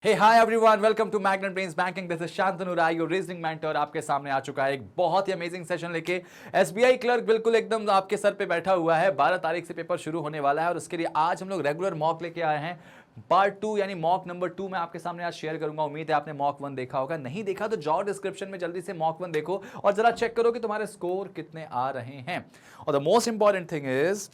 Hey hi everyone, welcome to Magnet Brains banking. This is Shantanu Rai, your reasoning mentor. आपके सामने आ चुका है एक बहुत ही अमेजिंग सेशन लेके। एसबीआई क्लर्क बिल्कुल एकदम आपके सर पे बैठा हुआ है। 12 तारीख से पेपर शुरू होने वाला है और उसके लिए आज हम लोग रेगुलर मॉक लेके आए हैं। पार्ट 2 यानी मॉक नंबर 2 मैं आपके सामने आज शेयर करूंगा। उम्मीद है आपने मॉक 1 देखा होगा, नहीं देखा तो जाओ डिस्क्रिप्शन में जल्दी से मॉक 1 देखो और जरा चेक करो कि तुम्हारे स्कोर कितने आ रहे हैं। और the most important thing is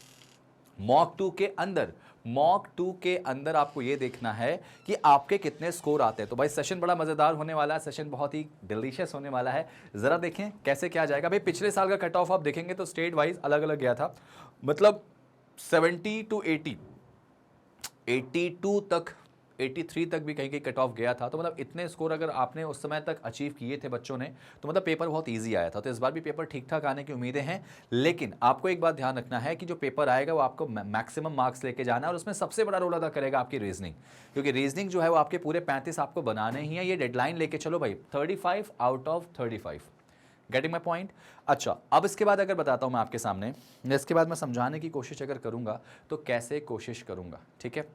mock two के अंदर आपको यह देखना है कि आपके कितने स्कोर आते हैं। तो भाई सेशन बड़ा मजेदार होने वाला है, सेशन बहुत ही डिलीशियस होने वाला है। जरा देखें कैसे क्या जाएगा। भाई पिछले साल का कट ऑफ आप देखेंगे तो स्टेट वाइज अलग अलग गया था, मतलब 70 टू 80, 82 तक, 83 तक भी कहीं कहीं कट ऑफ गया था। तो मतलब इतने स्कोर अगर आपने उस समय तक अचीव किए थे बच्चों ने, तो मतलब पेपर बहुत इजी आया था। तो इस बार भी पेपर ठीक ठाक आने की उम्मीदें हैं। लेकिन आपको एक बात ध्यान रखना है कि जो पेपर आएगा वो आपको मैक्सिमम मार्क्स लेके जाना है और उसमें सबसे बड़ा रोल अदा करेगा आपकी रीजनिंग, क्योंकि रीजनिंग जो है वो आपके पूरे 35 आपको बनाने ही है। ये डेडलाइन लेके चलो भाई, 35 out of 35। Getting my point. अच्छा, अब इसके बाद अगर बताता हूं मैं आपके सामने, इसके बाद मैं समझाने की कोशिश अगर करूंगा तो कैसे कोशिश करूंगा, ठीक है।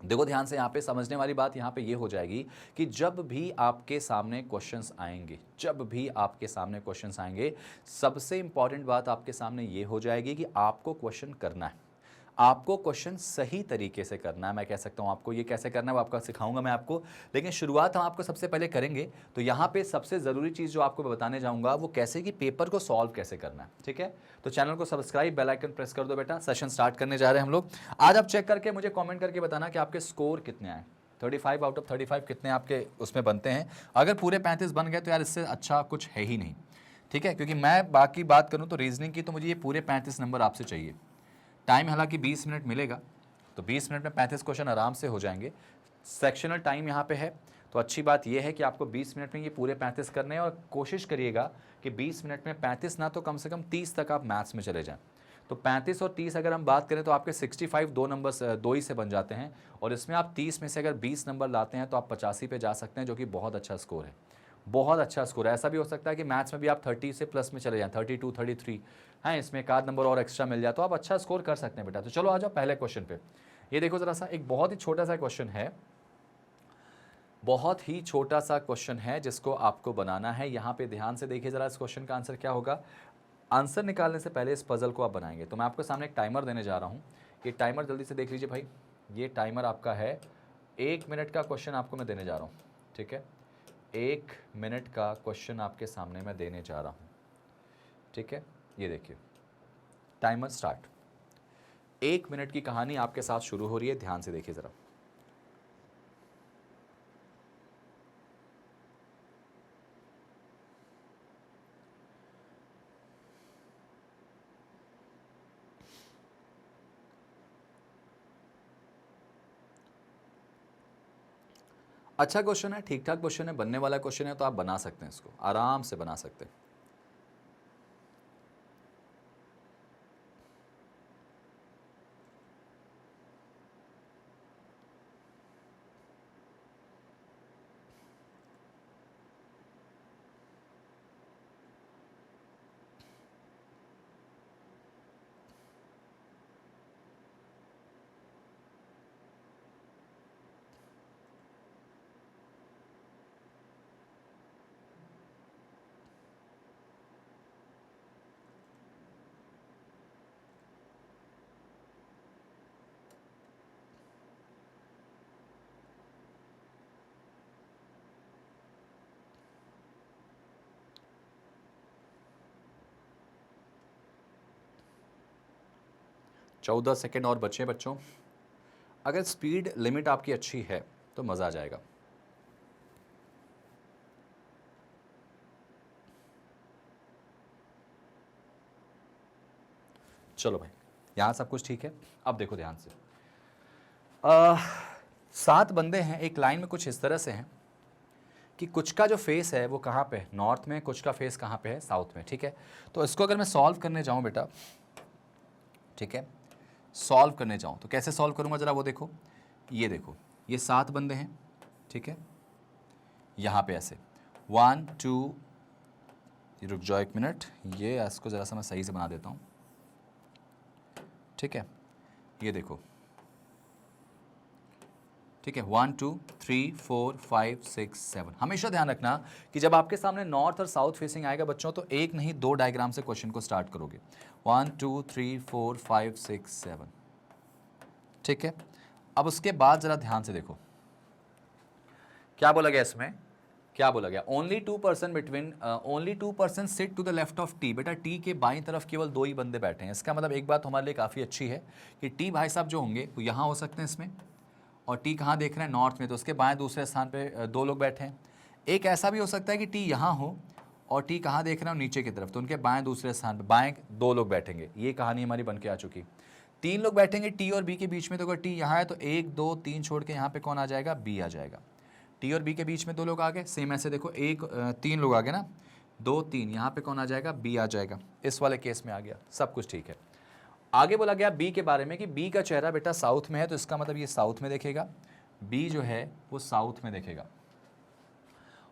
देखो ध्यान से, यहाँ पे समझने वाली बात यहाँ पे ये हो जाएगी कि जब भी आपके सामने क्वेश्चंस आएंगे, सबसे इंपॉर्टेंट बात आपके सामने ये हो जाएगी कि आपको क्वेश्चन करना है, आपको क्वेश्चन सही तरीके से करना है। मैं कह सकता हूं आपको ये कैसे करना है वो आपका सिखाऊंगा मैं आपको, लेकिन शुरुआत हम आपको सबसे पहले करेंगे। तो यहां पे सबसे जरूरी चीज जो आपको बताने जाऊंगा वो कैसे कि पेपर को सॉल्व कैसे करना है, ठीक है। तो चैनल को सब्सक्राइब, बेल आइकन प्रेस कर दो बेटा। सेशन स्टार्ट करने जा रहे हैं हम लोग। आज आप चेक करके मुझे कॉमेंट करके बताना कि आपके स्कोर कितने आए। 35 आउट ऑफ 35 कितने आपके उसमें बनते हैं। अगर पूरे 35 बन गए तो यार इससे अच्छा कुछ है ही नहीं, ठीक है। क्योंकि मैं बाकी बात करूं तो रीजनिंग की, तो मुझे ये पूरे 35 नंबर आपसे चाहिए। टाइम हालांकि 20 मिनट मिलेगा, तो 20 मिनट में 35 क्वेश्चन आराम से हो जाएंगे। सेक्शनल टाइम यहाँ पे है, तो अच्छी बात यह है कि आपको 20 मिनट में ये पूरे 35 करने हैं और कोशिश करिएगा कि 20 मिनट में 35 ना तो कम से कम 30 तक आप मैथ्स में चले जाएं। तो 35 और 30 अगर हम बात करें तो आपके 65 दो नंबर दो ही से बन जाते हैं, और इसमें आप 30 में से अगर 20 नंबर लाते हैं तो आप 85 पे जा सकते हैं, जो कि बहुत अच्छा स्कोर है, बहुत अच्छा स्कोर है। ऐसा भी हो सकता है कि मैथ्स में भी आप 30 से प्लस में चले जाएं, 32, 33 हैं, इसमें एक आध नंबर और एक्स्ट्रा मिल जाए तो आप अच्छा स्कोर कर सकते हैं बेटा। तो चलो आ जाओ पहले क्वेश्चन पे। ये देखो जरा सा, एक बहुत ही छोटा सा क्वेश्चन है, बहुत ही छोटा सा क्वेश्चन है जिसको आपको बनाना है। यहाँ पे ध्यान से देखिए जरा, इस क्वेश्चन का आंसर क्या होगा। आंसर निकालने से पहले इस पजल को आप बनाएंगे। तो मैं आपके सामने एक टाइमर देने जा रहा हूँ, ये टाइमर जल्दी से देख लीजिए भाई। ये टाइमर आपका है, 1 मिनट का क्वेश्चन आपको मैं देने जा रहा हूँ, ठीक है। 1 मिनट का क्वेश्चन आपके सामने मैं देने जा रहा हूँ, ठीक है। ये देखिए टाइमर स्टार्ट। 1 मिनट की कहानी आपके साथ शुरू हो रही है, ध्यान से देखिए जरा। अच्छा क्वेश्चन है, ठीक ठाक क्वेश्चन है, बनने वाला क्वेश्चन है, तो आप बना सकते हैं, इसको आराम से बना सकते हैं। चौदह सेकेंड और बचे बच्चों। अगर स्पीड लिमिट आपकी अच्छी है तो मज़ा आ जाएगा। चलो भाई, यहाँ सब कुछ ठीक है। अब देखो ध्यान से, 7 बंदे हैं एक लाइन में, कुछ इस तरह से हैं कि कुछ का जो फेस है वो कहाँ पे है, नॉर्थ में, कुछ का फेस कहाँ पे है, साउथ में, ठीक है। तो इसको अगर मैं सॉल्व करने जाऊँ बेटा, ठीक है, सॉल्व करने जाऊँ तो कैसे सॉल्व करूँगा ज़रा वो देखो। ये देखो, ये 7 बंदे हैं, ठीक है। यहाँ पे ऐसे 1 2, रुक जाओ 1 मिनट, ये इसको ज़रा सा मैं सही से बना देता हूँ, ठीक है। ये देखो ठीक है, 1 2 3 4 5 6 7। हमेशा ध्यान रखना कि जब आपके सामने नॉर्थ और साउथ फेसिंग आएगा बच्चों, तो एक नहीं दो डायग्राम से क्वेश्चन को स्टार्ट करोगे। 1 2 3 4 5 6 7। ठीक है, अब उसके बाद जरा ध्यान से देखो क्या बोला गया इसमें, क्या बोला गया, only 2% between, only 2% sit to the left of T. बेटा टी के बाईं तरफ केवल दो ही बंदे बैठे हैं। इसका मतलब एक बात हमारे लिए काफ़ी अच्छी है कि टी भाई साहब जो होंगे वो यहाँ हो सकते हैं इसमें, और टी कहाँ देख रहे हैं, नॉर्थ में, तो उसके बाएं दूसरे स्थान पे दो लोग बैठे हैं। एक ऐसा भी हो सकता है कि टी यहाँ हो और टी कहाँ देख रहे हैं, नीचे की तरफ, तो उनके बाएं दूसरे स्थान पे बाएं दो लोग बैठेंगे। ये कहानी हमारी बन के आ चुकी। तीन लोग बैठेंगे टी और बी के बीच में, तो अगर टी यहाँ है तो 1 2 3 छोड़ के यहाँ पे कौन आ जाएगा, बी आ जाएगा। टी और बी के बीच में दो लोग आ गए, सेम ऐसे देखो, तीन लोग आ गए ना, 2 3, यहाँ पे कौन आ जाएगा, बी आ जाएगा। इस वाले केस में आ गया, सब कुछ ठीक है। आगे बोला गया बी के बारे में कि बी का चेहरा बेटा साउथ में है, तो इसका मतलब ये साउथ में देखेगा, बी जो है वो साउथ में देखेगा।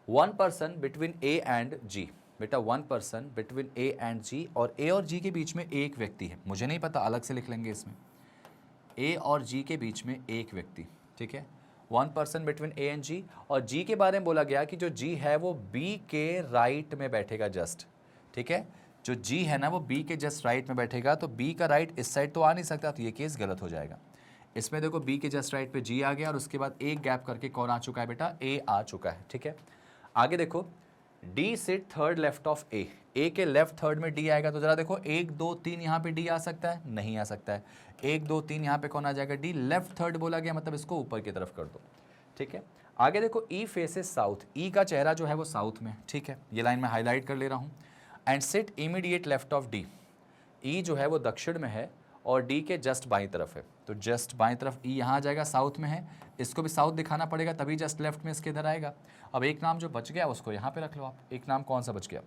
1% बिटवीन ए एंड जी। बेटा 1% बिटवीन ए एंड जी, और ए और जी के बीच में एक व्यक्ति है, मुझे नहीं पता, अलग से लिख लेंगे इसमें, ए और जी के बीच में एक व्यक्ति। ठीक है, 1% बिटवीन ए एंड जी, और जी के बारे में बोला गया कि जो जी है वो बी के राइट में बैठेगा जस्ट। ठीक है, जो जी है ना वो बी के जस्ट राइट में बैठेगा, तो बी का राइट इस साइड तो आ नहीं सकता, तो ये केस गलत हो जाएगा। इसमें देखो बी के जस्ट राइट पे जी आ गया, और उसके बाद एक गैप करके कौन आ चुका है बेटा, ए आ चुका है। ठीक है, आगे देखो, D sit third left of A. A के लेफ्ट थर्ड में डी आएगा, तो जरा देखो 1 2 3 यहाँ पे डी आ सकता है, नहीं आ सकता है। 1 2 3 यहाँ पे कौन आ जाएगा, डी। लेफ्ट थर्ड बोला गया मतलब इसको ऊपर की तरफ कर दो। ठीक है, आगे देखो, ई फेसेस साउथ। ई का चेहरा जो है वो साउथ में। ठीक है, ये लाइन मैं हाईलाइट कर ले रहा हूँ। And sit immediate left of D. E जो है वो दक्षिण में है और डी के जस्ट बाईं तरफ है, तो जस्ट बाईं तरफ ई यहाँ आ जाएगा, साउथ में है। इसको भी साउथ दिखाना पड़ेगा, तभी जस्ट लेफ्ट में इसके इधर आएगा। अब एक नाम जो बच गया उसको यहाँ पे रख लो आप। एक नाम कौन सा बच गया,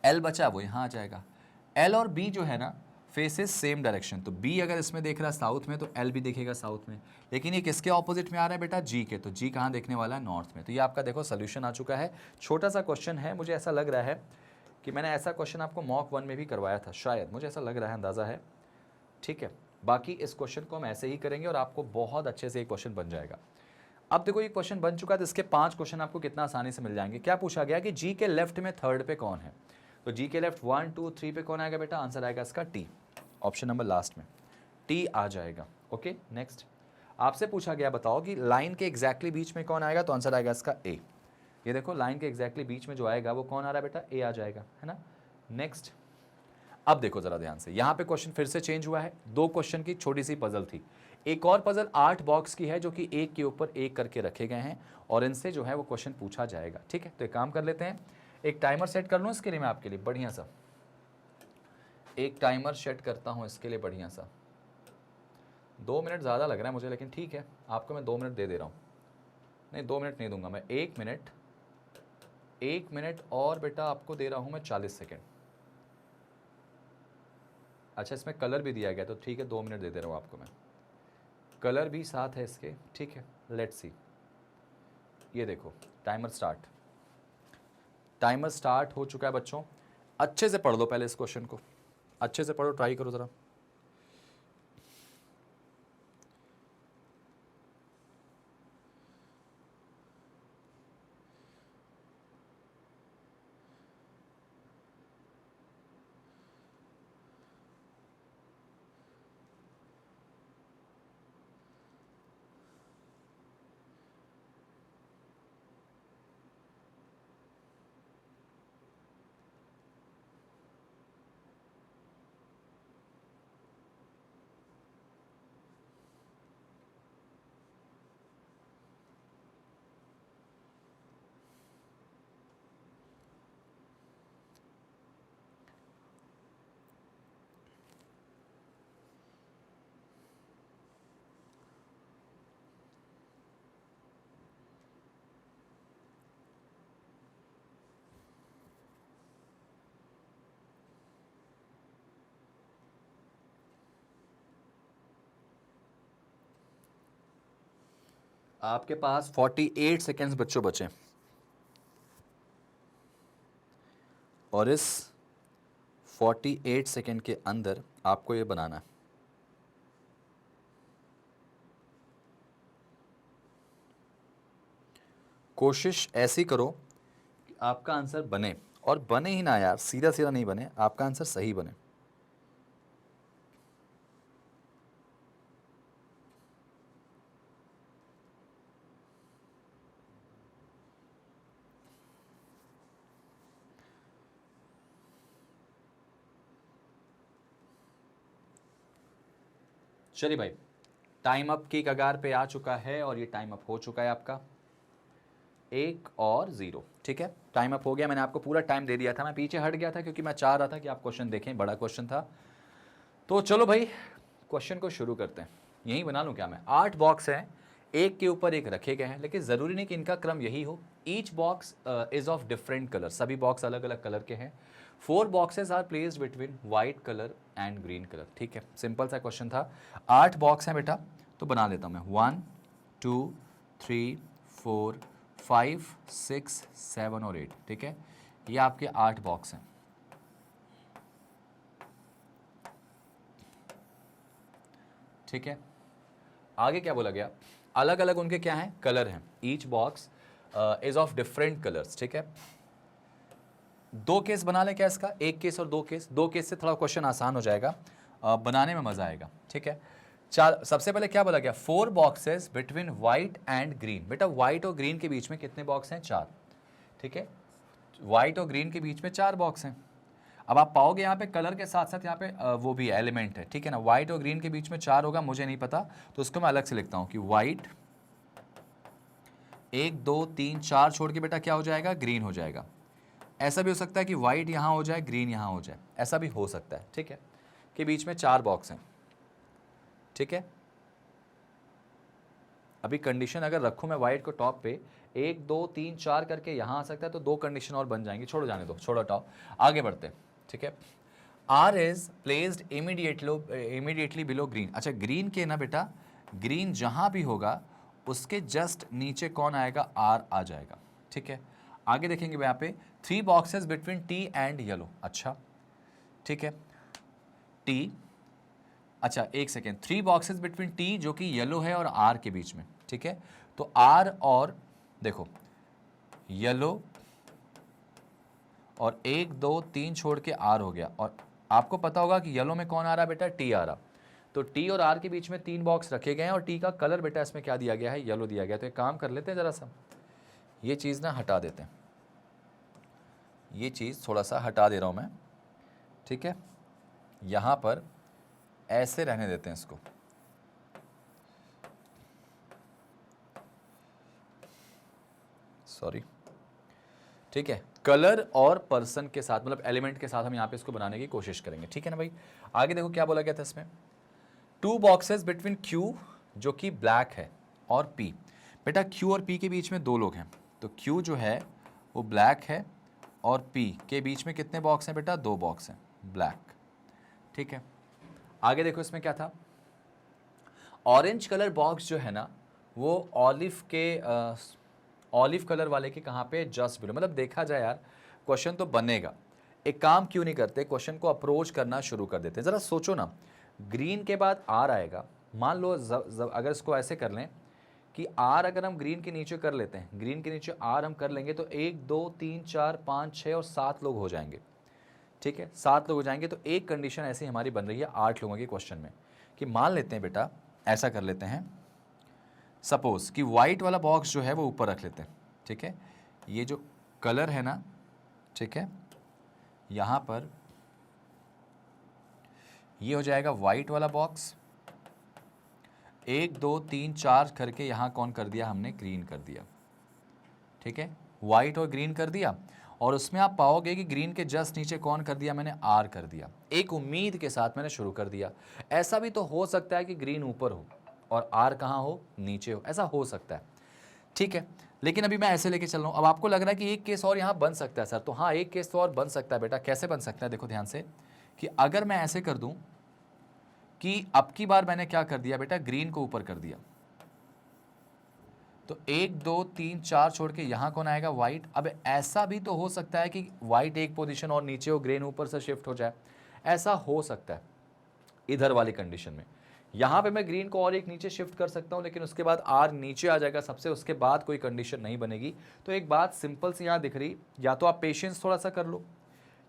एल बचा, वो यहाँ आ जाएगा। एल और बी जो है ना फेसेस सेम डायरेक्शन, तो बी अगर इसमें देख रहा है साउथ में, तो एल भी देखेगा साउथ में। लेकिन ये किसके ऑपोजिट में आ रहा है बेटा, जी के, तो जी कहाँ देखने वाला है, नॉर्थ में। तो ये आपका देखो सोल्यूशन आ चुका है। छोटा सा क्वेश्चन है, मुझे ऐसा लग रहा है कि मैंने ऐसा क्वेश्चन आपको मॉक 1 में भी करवाया था शायद, मुझे ऐसा लग रहा है, अंदाज़ा है। ठीक है, बाकी इस क्वेश्चन को हम ऐसे ही करेंगे और आपको बहुत अच्छे से एक क्वेश्चन बन जाएगा। अब देखो ये क्वेश्चन बन चुका है, तो इसके 5 क्वेश्चन आपको कितना आसानी से मिल जाएंगे। क्या पूछा गया कि जी के लेफ्ट में थर्ड पे कौन है, तो जी के लेफ्ट 1 2 3 पे कौन आएगा बेटा, आंसर आएगा इसका टी। ऑप्शन नंबर लास्ट में टी आ जाएगा। ओके, नेक्स्ट आपसे पूछा गया बताओ कि लाइन के एग्जैक्टली बीच में कौन आएगा, तो आंसर आएगा इसका ए। ये देखो लाइन के एग्जैक्टली बीच में जो आएगा वो कौन आ रहा है बेटा, ए आ जाएगा, है ना। नेक्स्ट, अब देखो जरा ध्यान से, यहाँ पे क्वेश्चन फिर से चेंज हुआ है। 2 क्वेश्चन की छोटी सी पजल थी, एक और पजल 8 बॉक्स की है जो कि एक के ऊपर एक करके रखे गए हैं, और इनसे जो है वो क्वेश्चन पूछा जाएगा। ठीक है, तो एक काम कर लेते हैं, एक टाइमर सेट कर लूँ इसके लिए मैं आपके लिए बढ़िया सा, एक टाइमर सेट करता हूँ इसके लिए बढ़िया सा। 2 मिनट ज़्यादा लग रहा है मुझे, लेकिन ठीक है, आपको मैं 2 मिनट दे दे रहा हूँ। नहीं 2 मिनट नहीं दूंगा मैं, 1 मिनट, 1 मिनट और बेटा आपको दे रहा हूँ मैं 40 सेकेंड। अच्छा इसमें कलर भी दिया गया, तो ठीक है 2 मिनट दे दे रहा हूँ आपको मैं, कलर भी साथ है इसके। ठीक है, लेट्स सी। ये देखो टाइमर स्टार्ट, टाइमर स्टार्ट हो चुका है बच्चों। अच्छे से पढ़ लो पहले इस क्वेश्चन को, अच्छे से पढ़ो, ट्राई करो ज़रा। आपके पास 48 सेकेंड्स बच्चों बचे, और इस 48 सेकेंड के अंदर आपको ये बनाना है। कोशिश ऐसी करो कि आपका आंसर बने, और बने ही ना यार, सीधा सीधा नहीं बने, आपका आंसर सही बने। चलिए भाई, टाइम अप की कगार पे आ चुका है और ये टाइम अप हो चुका है आपका 1 और 0। ठीक है, टाइम अप हो गया। मैंने आपको पूरा टाइम दे दिया था, मैं पीछे हट गया था क्योंकि मैं चाह रहा था कि आप क्वेश्चन देखें, बड़ा क्वेश्चन था। तो चलो भाई क्वेश्चन को शुरू करते हैं। यहीं बना लूँ क्या मैं? 8 बॉक्स हैं, एक के ऊपर एक रखे गए हैं, लेकिन ज़रूरी नहीं कि इनका क्रम यही हो। Each box is of different colour, सभी बॉक्स अलग अलग कलर के हैं। 4 boxes are placed between white colour and green colour. ठीक है, सिंपल सा क्वेश्चन था। 8 बॉक्स हैं बेटा, तो बना लेता हूँ मैं। 1 2 3 4 5 6 7 और 8। ठीक है, ये आपके 8 बॉक्स हैं। ठीक है, आगे क्या बोला गया? अलग अलग उनके क्या हैं? कलर हैं। Each box is of different colours. ठीक है, 2 केस बना लें क्या इसका? 1 केस और 2 केस। 2 केस से थोड़ा क्वेश्चन आसान हो जाएगा, बनाने में मजा आएगा। ठीक है, सबसे पहले क्या बोला गया? 4 boxes between white and green. बेटा व्हाइट और ग्रीन के बीच में कितने बॉक्स हैं? 4। ठीक है, व्हाइट और ग्रीन के बीच में 4 बॉक्स हैं। अब आप पाओगे यहाँ पे कलर के साथ साथ यहाँ पे वो भी एलिमेंट है। ठीक है ना, व्हाइट और ग्रीन के बीच में 4 होगा, मुझे नहीं पता, तो उसको मैं अलग से लिखता हूँ कि व्हाइट 1 2 3 4 छोड़ के बेटा क्या हो जाएगा? ग्रीन हो जाएगा। ऐसा भी हो सकता है कि व्हाइट यहाँ हो जाए, ग्रीन यहाँ हो जाए, ऐसा भी हो सकता है। ठीक है, कि बीच में 4 बॉक्स हैं। ठीक है, अभी कंडीशन अगर रखूँ मैं व्हाइट को टॉप पे, 1 2 3 4 करके यहाँ आ सकता है, तो 2 कंडीशन और बन जाएंगी। छोड़ो, जाने दो, छोड़ो टॉप, आगे बढ़ते हैं। ठीक है, R is placed immediately below green. अच्छा, ग्रीन के ना बेटा, ग्रीन जहाँ भी होगा उसके जस्ट नीचे कौन आएगा? आर आ जाएगा। ठीक है, आगे देखेंगे यहाँ पे 3 boxes between T and yellow. अच्छा, ठीक है, टी, अच्छा एक सेकेंड, 3 बॉक्सेस बिटवीन टी जो कि येलो है और आर के बीच में। ठीक है, तो आर और देखो येलो, और 1 2 3 छोड़ के आर हो गया। और आपको पता होगा कि येलो में कौन आ रहा है बेटा? टी आ रहा। तो टी और आर के बीच में 3 बॉक्स रखे गए हैं, और टी का कलर बेटा इसमें क्या दिया गया है? येलो दिया गया। तो एक काम कर लेते हैं, जरा सा ये चीज़ ना हटा देते हैं, ये चीज़ थोड़ा सा हटा दे रहा हूँ मैं। ठीक है, यहाँ पर ऐसे रहने देते हैं इसको। सॉरी। ठीक है, कलर और पर्सन के साथ, मतलब एलिमेंट के साथ हम यहाँ पे इसको बनाने की कोशिश करेंगे। ठीक है ना भाई, आगे देखो क्या बोला गया था इसमें। 2 बॉक्सेस बिटवीन क्यू जो कि ब्लैक है और पी। बेटा क्यू और पी के बीच में 2 लोग हैं, तो क्यू जो है वो ब्लैक है, और पी के बीच में कितने बॉक्स हैं बेटा? 2 बॉक्स हैं ब्लैक। ठीक है, आगे देखो इसमें क्या था। ऑरेंज कलर बॉक्स जो है ना, वो ऑलिव कलर वाले के कहाँ पे? Just below. मतलब देखा जाए यार, क्वेश्चन तो बनेगा, एक काम क्यों नहीं करते, क्वेश्चन को अप्रोच करना शुरू कर देते हैं। ज़रा सोचो ना, ग्रीन के बाद आर आएगा। मान लो अगर इसको ऐसे कर लें कि आर अगर हम ग्रीन के नीचे कर लेते हैं, ग्रीन के नीचे आर हम कर लेंगे, तो 1 2 3 4 5 6 और 7 लोग हो जाएंगे। ठीक है, 7 लोग हो जाएंगे। तो एक कंडीशन ऐसी हमारी बन रही है 8 लोगों के क्वेश्चन में, कि मान लेते हैं बेटा, ऐसा कर लेते हैं, सपोज कि वाइट वाला बॉक्स जो है वो ऊपर रख लेते हैं। ठीक है, ये जो कलर है ना, ठीक है, यहाँ पर ये हो जाएगा वाइट वाला बॉक्स। 1 2 3 4 करके यहाँ कौन कर दिया हमने? ग्रीन कर दिया। ठीक है, वाइट और ग्रीन कर दिया, और उसमें आप पाओगे कि ग्रीन के जस्ट नीचे कौन कर दिया मैंने? आर कर दिया। एक उम्मीद के साथ मैंने शुरू कर दिया। ऐसा भी तो हो सकता है कि ग्रीन ऊपर हो और आर कहाँ हो? नीचे हो, ऐसा हो सकता है। ठीक है, लेकिन अभी मैं ऐसे लेके चल रहा हूँ। अब आपको लग रहा है कि एक केस और यहाँ बन सकता है सर, तो हाँ एक केस तो और बन सकता है बेटा। कैसे बन सकता है? देखो ध्यान से, कि अगर मैं ऐसे कर दूं कि अब की बार मैंने क्या कर दिया बेटा? ग्रीन को ऊपर कर दिया, तो 1 2 3 4 छोड़ के यहाँ कौन आएगा? वाइट। अब ऐसा भी तो हो सकता है कि वाइट एक पोजीशन और नीचे हो, ग्रीन ऊपर से शिफ्ट हो जाए। ऐसा हो सकता है इधर वाली कंडीशन में, यहाँ पे मैं ग्रीन को और एक नीचे शिफ्ट कर सकता हूँ, लेकिन उसके बाद आर नीचे आ जाएगा सबसे, उसके बाद कोई कंडीशन नहीं बनेगी। तो एक बात सिंपल सी यहाँ दिख रही, या तो आप पेशेंस थोड़ा सा कर लो,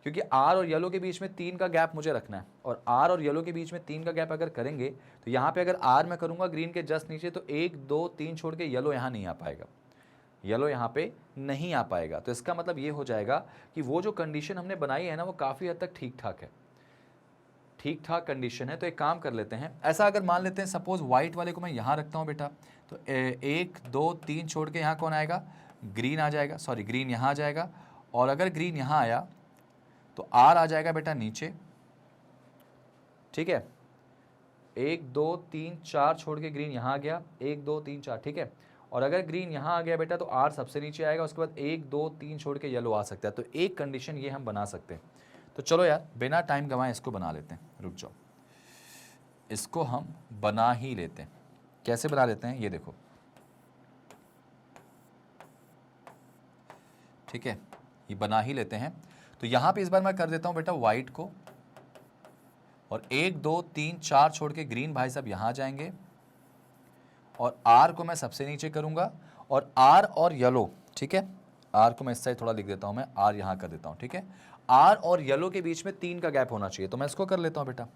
क्योंकि आर और येलो के बीच में 3 का गैप मुझे रखना है, और आर और येलो के बीच में 3 का गैप अगर करेंगे तो यहाँ पे अगर आर मैं करूँगा ग्रीन के जस्ट नीचे, तो 1 2 3 छोड़ के येलो यहाँ नहीं आ पाएगा, येलो यहाँ पे नहीं आ पाएगा। तो इसका मतलब ये हो जाएगा कि वो जो कंडीशन हमने बनाई है ना, वो काफ़ी हद तक ठीक ठाक है, ठीक ठाक कंडीशन है। तो एक काम कर लेते हैं, ऐसा अगर मान लेते हैं सपोज व्हाइट वाले को मैं यहाँ रखता हूँ बेटा, तो 1 2 3 छोड़ के यहाँ कौन आएगा, ग्रीन आ जाएगा, सॉरी ग्रीन यहाँ आ जाएगा, और अगर ग्रीन यहाँ आया तो आर आ जाएगा बेटा नीचे, ठीक है। 1 2 3 4 छोड़ के ग्रीन यहाँ आ गया, 1 2 3 4, ठीक है। और अगर ग्रीन यहाँ आ गया बेटा तो आर सबसे नीचे आएगा, उसके बाद 1 2 3 छोड़ के येलो आ सकता है। तो एक कंडीशन ये हम बना सकते हैं। तो चलो यार बिना टाइम गंवाए इसको बना लेते हैं, रुक जाओ, इसको हम बना ही लेते हैं। कैसे बना लेते हैं ये देखो, ठीक है, ये बना ही लेते हैं। तो यहाँ पे इस बार मैं कर देता हूँ बेटा वाइट को, और 1 2 3 4 छोड़ के ग्रीन भाई साहब यहाँ जाएंगे, और आर को मैं सबसे नीचे करूँगा, और आर और येलो, ठीक है, आर को मैं इस साइड थोड़ा लिख देता हूँ, मैं आर यहाँ कर देता हूँ, ठीक है। आर और येलो के बीच में 3 का गैप होना चाहिए, तो मैं इसको कर लेता हूँ बेटा।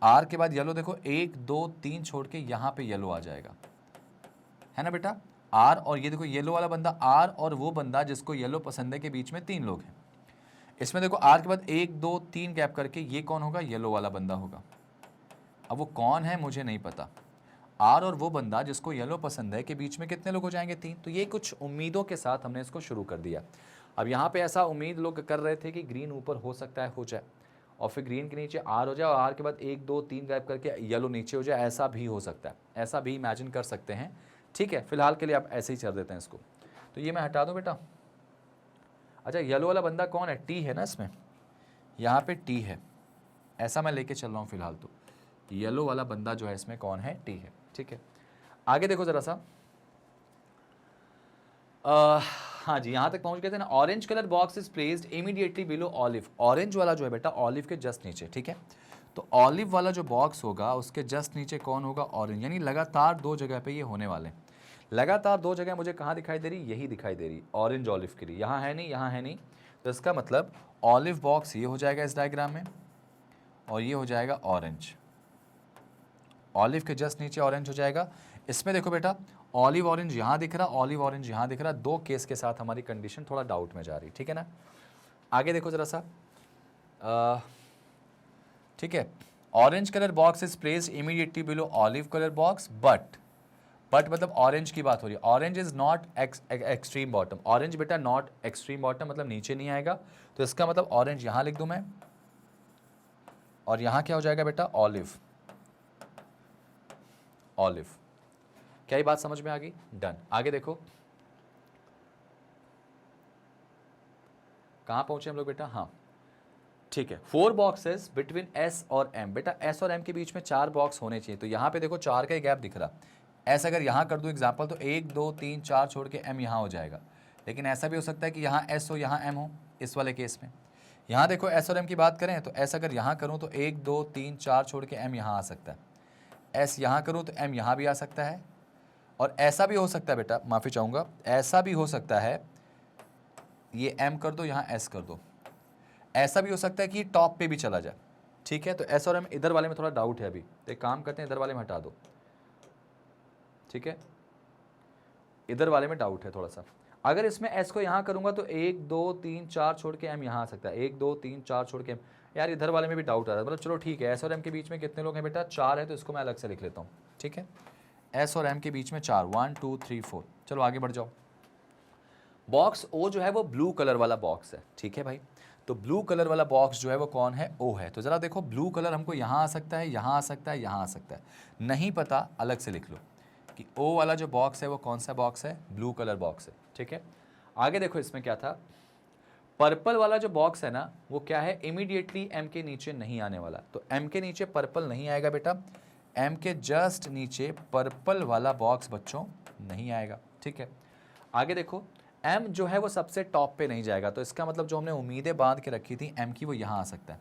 आर के बाद येलो, देखो 1 2 3 छोड़ के यहाँ पे येलो आ जाएगा, है ना बेटा। आर और ये देखो येलो वाला बंदा, आर और वो बंदा जिसको येलो पसंद है के बीच में 3 लोग हैं। इसमें देखो आर के बाद 1 2 3 गैप करके ये कौन होगा, येलो वाला बंदा होगा। अब वो कौन है मुझे नहीं पता, आर और वो बंदा जिसको येलो पसंद है के बीच में कितने लोग हो जाएंगे, 3। तो ये कुछ उम्मीदों के साथ हमने इसको शुरू कर दिया। अब यहाँ पे ऐसा उम्मीद लोग कर रहे थे कि ग्रीन ऊपर हो सकता है हो जाए, और फिर ग्रीन के नीचे आर हो जाए, और आर के बाद 1 2 3 गैप करके येलो नीचे हो जाए, ऐसा भी हो सकता है, ऐसा भी इमेजिन कर सकते हैं, ठीक है। फिलहाल के लिए आप ऐसे ही चल देते हैं इसको। तो ये मैं हटा दूँ बेटा। अच्छा येलो वाला बंदा कौन है, टी है ना इसमें, यहाँ पे टी है, ऐसा मैं लेके चल रहा हूँ फिलहाल। तो येलो वाला बंदा जो है इसमें कौन है, टी है, ठीक है। आगे देखो जरा सा, हाँ जी यहाँ तक पहुँच गए थे ना। Orange colour box is placed immediately below olive, orange वाला जो है बेटा ऑलिव के जस्ट नीचे, ठीक है। तो ऑलिव वाला जो बॉक्स होगा उसके जस्ट नीचे कौन होगा, ऑरेंज, यानी लगातार 2 जगह पे ये होने वाले। लगातार 2 जगह मुझे कहाँ दिखाई दे रही, यही दिखाई दे रही, ऑरेंज ऑलिव के लिए, यहाँ है नहीं, यहाँ है नहीं। तो इसका मतलब ऑलिव बॉक्स ये हो जाएगा इस डायग्राम में, और ये हो जाएगा ऑरेंज, ऑलिव के जस्ट नीचे ऑरेंज हो जाएगा। इसमें देखो बेटा ऑलिव ऑरेंज यहाँ दिख रहा, ऑलिव ऑरेंज यहाँ दिख रहा, 2 केस के साथ हमारी कंडीशन थोड़ा डाउट में जा रही, ठीक है ना। आगे देखो जरा सा, ठीक है। Orange colour box is placed immediately below olive colour box, but मतलब ऑरेंज की बात हो रही है, orange is not extreme bottom, orange बेटा नॉट एक्सट्रीम बॉटम मतलब नीचे नहीं आएगा। तो इसका मतलब ऑरेंज यहाँ लिख दूं मैं, और यहाँ क्या हो जाएगा बेटा, ऑलिव, ऑलिव। क्या ये बात समझ में आ गई, डन। आगे देखो कहाँ पहुंचे हम लोग बेटा, हाँ ठीक है। 4 बॉक्सेस बिटवीन एस और एम, बेटा एस और एम के बीच में 4 बॉक्स होने चाहिए। तो यहाँ पे देखो 4 का ही गैप दिख रहा, ऐसा अगर यहाँ कर दूँ एग्जाम्पल, तो 1 2 3 4 छोड़ के एम यहाँ हो जाएगा। लेकिन ऐसा भी हो सकता है कि यहाँ एस हो यहाँ एम हो, इस वाले केस में। यहाँ देखो एस और एम की बात करें तो एस अगर यहाँ करूँ तो 1 2 3 4 छोड़ के एम यहाँ आ सकता है, एस यहाँ करूँ तो एम यहाँ भी आ सकता है, और ऐसा भी हो सकता है बेटा, माफ़ी चाहूँगा, ऐसा भी हो सकता है ये एम कर दो यहाँ एस कर दो, ऐसा भी हो सकता है कि टॉप पे भी चला जाए, ठीक है। तो एस और एम इधर वाले में थोड़ा डाउट है अभी, तो एक काम करते हैं इधर वाले में हटा दो, ठीक है, इधर वाले में डाउट है थोड़ा सा। अगर इसमें एस को यहाँ करूँगा तो 1 2 3 4 छोड़ के एम यहाँ आ सकता है, 1 2 3 4 छोड़ के एम, यार इधर वाले में भी डाउट आ रहा है। मतलब चलो ठीक है, एस और एम के बीच में कितने लोग हैं बेटा, 4 है, तो इसको मैं अलग से लिख लेता हूँ, ठीक है। एस और एम के बीच में 4, 1 2 3 4। चलो आगे बढ़ जाओ। बॉक्स ओ जो है वो ब्लू कलर वाला बॉक्स है, ठीक है भाई। तो ब्लू कलर वाला बॉक्स जो है वो कौन है, ओ है। तो ज़रा देखो ब्लू कलर हमको यहाँ आ सकता है, यहाँ आ सकता है, यहाँ आ सकता है, नहीं पता अलग से लिख लो कि ओ वाला जो बॉक्स है वो कौन सा बॉक्स है, ब्लू कलर बॉक्स है, ठीक है। आगे देखो इसमें क्या था, पर्पल वाला जो बॉक्स है ना वो क्या है, इमीडिएटली एम के नीचे नहीं आने वाला। तो एम के नीचे पर्पल नहीं आएगा बेटा, एम के जस्ट नीचे पर्पल वाला बॉक्स बच्चों नहीं आएगा, ठीक है। आगे देखो एम जो है वो सबसे टॉप पे नहीं जाएगा, तो इसका मतलब जो हमने उम्मीदें बांध के रखी थी एम की, वो यहाँ आ सकता है,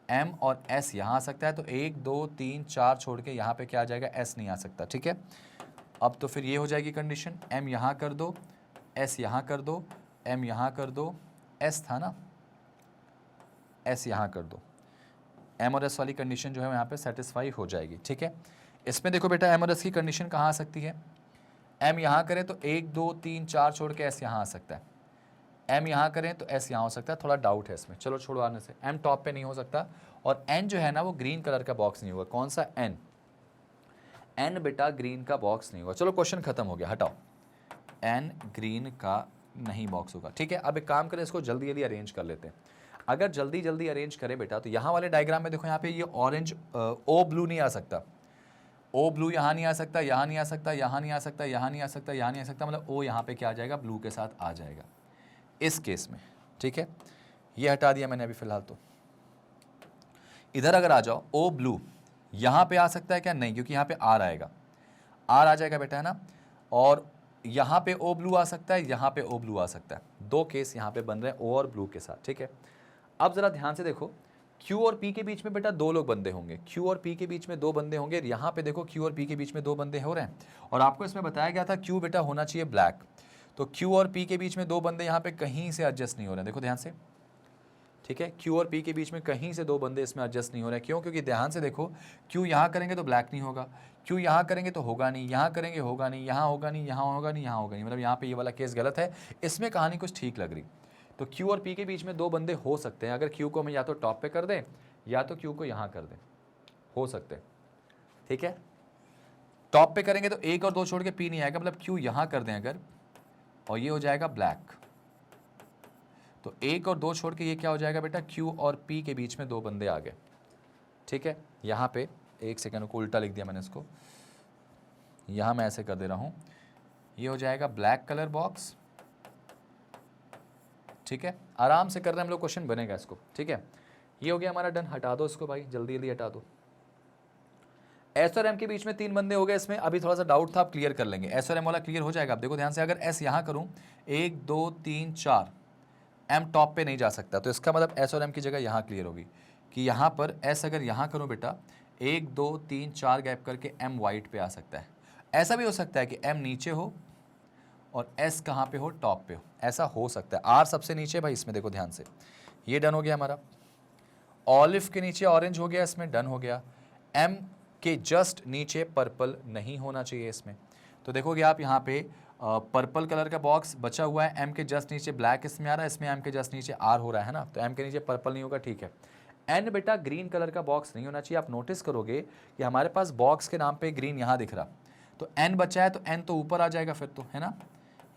M और S यहाँ आ सकता है, तो 1 2 3 4 छोड़ के यहाँ पे क्या आ जाएगा, S नहीं आ सकता, ठीक है। अब तो फिर ये हो जाएगी कंडीशन, M यहाँ कर दो, S यहाँ कर दो, M यहाँ कर दो, S था ना, S यहाँ कर दो, M और S वाली कंडीशन जो है यहाँ पे सेटिस्फाई हो जाएगी, ठीक है। इसमें देखो बेटा M और S की कंडीशन कहाँ आ सकती है, M यहाँ करें तो 1 2 3 4 छोड़ के S यहाँ आ सकता है, M यहाँ करें तो S यहाँ हो सकता है, थोड़ा डाउट है इसमें, चलो छोड़ो आने से। M टॉप पे नहीं हो सकता, और N जो है ना वो ग्रीन कलर का बॉक्स नहीं होगा। कौन सा N? N बेटा ग्रीन का बॉक्स नहीं होगा। चलो क्वेश्चन खत्म हो गया, हटाओ। N ग्रीन का नहीं बॉक्स होगा, ठीक है। अब एक काम करें, इसको जल्दी जल्दी अरेंज कर लेते हैं। अगर जल्दी जल्दी अरेंज करें बेटा, तो यहाँ वाले डायग्राम में देखो, यहाँ पे ये ऑरेंज ओ ब्लू नहीं आ सकता, ओ ब्लू यहाँ नहीं आ सकता, यहाँ नहीं आ सकता, यहाँ नहीं आ सकता, यहाँ नहीं आ सकता, यहाँ नहीं आ सकता, मतलब ओ यहाँ पे क्या आ जाएगा, ब्लू के साथ आ जाएगा इस केस में, ठीक है। ये हटा दिया मैंने अभी फिलहाल। तो इधर अगर आ जाओ, ओ ब्लू यहाँ पे आ सकता है क्या, नहीं, क्योंकि यहाँ पे आर आएगा, आर आ जाएगा बेटा, है ना। और यहाँ पे ओ ब्लू आ सकता है, यहाँ पे ओ ब्लू आ सकता है, दो केस यहाँ पे बन रहे हैं ओ और ब्लू के साथ, ठीक है। अब जरा ध्यान से देखो, Q और P के बीच में बेटा दो लोग बंदे होंगे, Q और P के बीच में दो बंदे होंगे, यहाँ पे देखो Q और P के बीच में दो बंदे हो रहे हैं, और आपको इसमें बताया गया था Q बेटा होना चाहिए ब्लैक। तो Q और P के बीच में दो बंदे यहाँ पे कहीं से एडजस्ट नहीं हो रहे हैं, देखो ध्यान से, ठीक है। Q और P के बीच में कहीं से दो बंदे इसमें एडजस्ट नहीं हो रहे हैं, क्यों? क्योंकि ध्यान से देखो, Q यहाँ करेंगे तो ब्लैक नहीं होगा, Q यहाँ करेंगे तो होगा नहीं, यहाँ करेंगे होगा नहीं, यहाँ होगा नहीं, यहाँ होगा नहीं, यहाँ होगा नहीं, मतलब यहाँ पे ये वाला केस गलत है। इसमें कहानी कुछ ठीक लग रही। तो Q और P के बीच में दो बंदे हो सकते हैं, अगर Q को हम या तो टॉप पे कर दें या तो Q को यहाँ कर दें, हो सकते हैं, ठीक है। टॉप पे करेंगे तो 1 और 2 छोड़ के P नहीं आएगा, मतलब Q यहाँ कर दें अगर, और ये हो जाएगा ब्लैक, तो 1 और 2 छोड़ के ये क्या हो जाएगा बेटा, Q और P के बीच में दो बंदे आ गए, ठीक है। यहाँ पे एक सेकंड को उल्टा लिख दिया मैंने इसको, यहाँ मैं ऐसे कर दे रहा हूँ, ये हो जाएगा ब्लैक कलर बॉक्स, ठीक है। आराम से कर रहे हैं हम लोग, क्वेश्चन बनेगा इसको, ठीक है। ये हो गया हमारा डन, हटा दो इसको भाई, जल्दी जल्दी हटा दो। S और M के बीच में तीन बंदे हो गए, इसमें अभी थोड़ा सा डाउट था, आप क्लियर कर लेंगे। S और M वाला क्लियर हो जाएगा। आप देखो ध्यान से, अगर S यहाँ करूँ 1 2 3 4, M टॉप पे नहीं जा सकता, तो इसका मतलब S और M की जगह यहाँ क्लियर होगी कि यहाँ पर S अगर यहाँ करूँ बेटा 1 2 3 4 गैप करके M वाइट पे आ सकता है। ऐसा भी हो सकता है कि M नीचे हो और S कहाँ पे हो, टॉप पे हो, ऐसा हो सकता है। R सबसे नीचे भाई इसमें, देखो ध्यान से, ये डन हो गया हमारा। ऑलिव के नीचे ऑरेंज हो गया, इसमें डन हो गया। M के जस्ट नीचे पर्पल नहीं होना चाहिए इसमें, तो देखोगे आप यहाँ पे पर्पल कलर का बॉक्स बचा हुआ है, M के जस्ट नीचे ब्लैक इसमें आ रहा है, इसमें M के जस्ट नीचे R हो रहा है ना, तो M के नीचे पर्पल नहीं होगा, ठीक है। N बेटा ग्रीन कलर का बॉक्स नहीं होना चाहिए। आप नोटिस करोगे कि हमारे पास बॉक्स के नाम पे ग्रीन यहाँ दिख रहा, तो N बचा है, तो N तो ऊपर आ जाएगा फिर तो, है ना,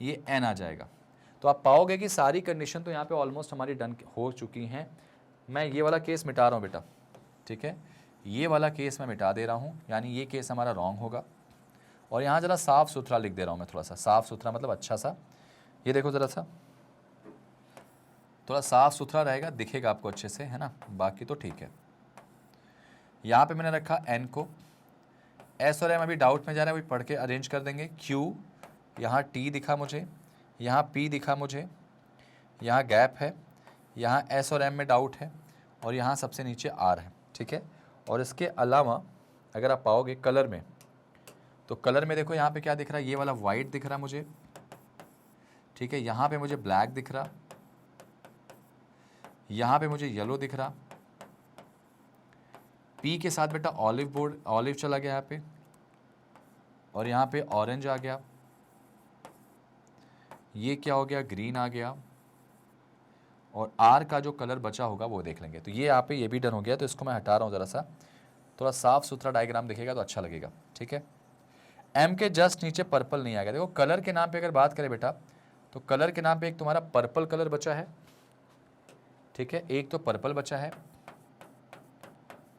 ये N आ जाएगा। तो आप पाओगे कि सारी कंडीशन तो यहाँ पे ऑलमोस्ट हमारी डन हो चुकी हैं। मैं ये वाला केस मिटा रहा हूँ बेटा, ठीक है, ये वाला केस मैं मिटा दे रहा हूँ, यानी ये केस हमारा रॉन्ग होगा। और यहाँ ज़रा साफ़ सुथरा लिख दे रहा हूँ मैं, थोड़ा सा साफ़ सुथरा मतलब अच्छा सा, ये देखो ज़रा सा, थोड़ा साफ़ सुथरा रहेगा, दिखेगा आपको अच्छे से, है ना, बाकी तो ठीक है। यहाँ पे मैंने रखा N को, S और M अभी डाउट में जा रहा है, अभी पढ़ के अरेंज कर देंगे। Q, यहाँ T दिखा मुझे, यहाँ P दिखा मुझे, यहाँ गैप है, यहाँ S और M में डाउट है, और यहाँ सबसे नीचे R है, ठीक है। और इसके अलावा अगर आप पाओगे कलर में, तो कलर में देखो यहाँ पे क्या दिख रहा है, ये वाला वाइट दिख रहा मुझे, ठीक है। यहाँ पे मुझे ब्लैक दिख रहा, यहाँ पे मुझे येलो दिख रहा, P के साथ बेटा ऑलिव बोर्ड, ऑलिव चला गया यहाँ पे, और यहाँ पे ऑरेंज आ गया, ये क्या हो गया, ग्रीन आ गया, और R का जो कलर बचा होगा वो देख लेंगे। तो ये यहाँ पे ये भी डन हो गया, तो इसको मैं हटा रहा हूँ ज़रा सा, थोड़ा साफ सुथरा डायग्राम दिखेगा तो अच्छा लगेगा, ठीक है। M के जस्ट नीचे पर्पल नहीं आएगा। देखो कलर के नाम पे अगर बात करें बेटा, तो कलर के नाम पे एक तुम्हारा पर्पल कलर बचा है, ठीक है, एक तो पर्पल बचा है,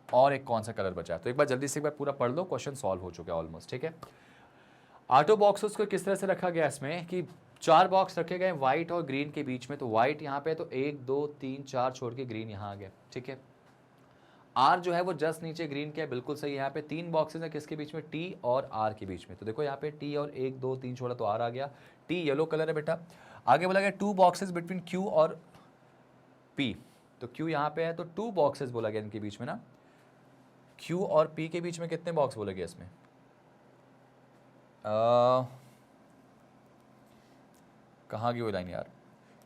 और एक कौन सा कलर बचा है, तो एक बार जल्दी से एक बार पूरा पढ़ लो, क्वेश्चन सॉल्व हो चुका है ऑलमोस्ट, ठीक है। ऑटो बॉक्सेस को किस तरह से रखा गया इसमें कि 4 बॉक्स रखे गए व्हाइट और ग्रीन के बीच में, तो व्हाइट यहाँ पे, तो 1 2 3 4 छोड़ के ग्रीन यहाँ आ गया, ठीक है। R जो है वो जस्ट नीचे ग्रीन के है, बिल्कुल सही। यहाँ पे 3 बॉक्सेस है किसके बीच में, T और R के बीच में, तो देखो यहाँ पे T और 1 2 3 छोड़ा तो R आ गया, T येलो कलर है बेटा। आगे बोला गया 2 बॉक्सेस बिटवीन Q और P, तो Q यहाँ पे है, तो 2 बॉक्सेस बोला गया इनके बीच में ना, Q और P के बीच में कितने बॉक्स बोले गए इसमें? कहाँ गई वो लाइन यार?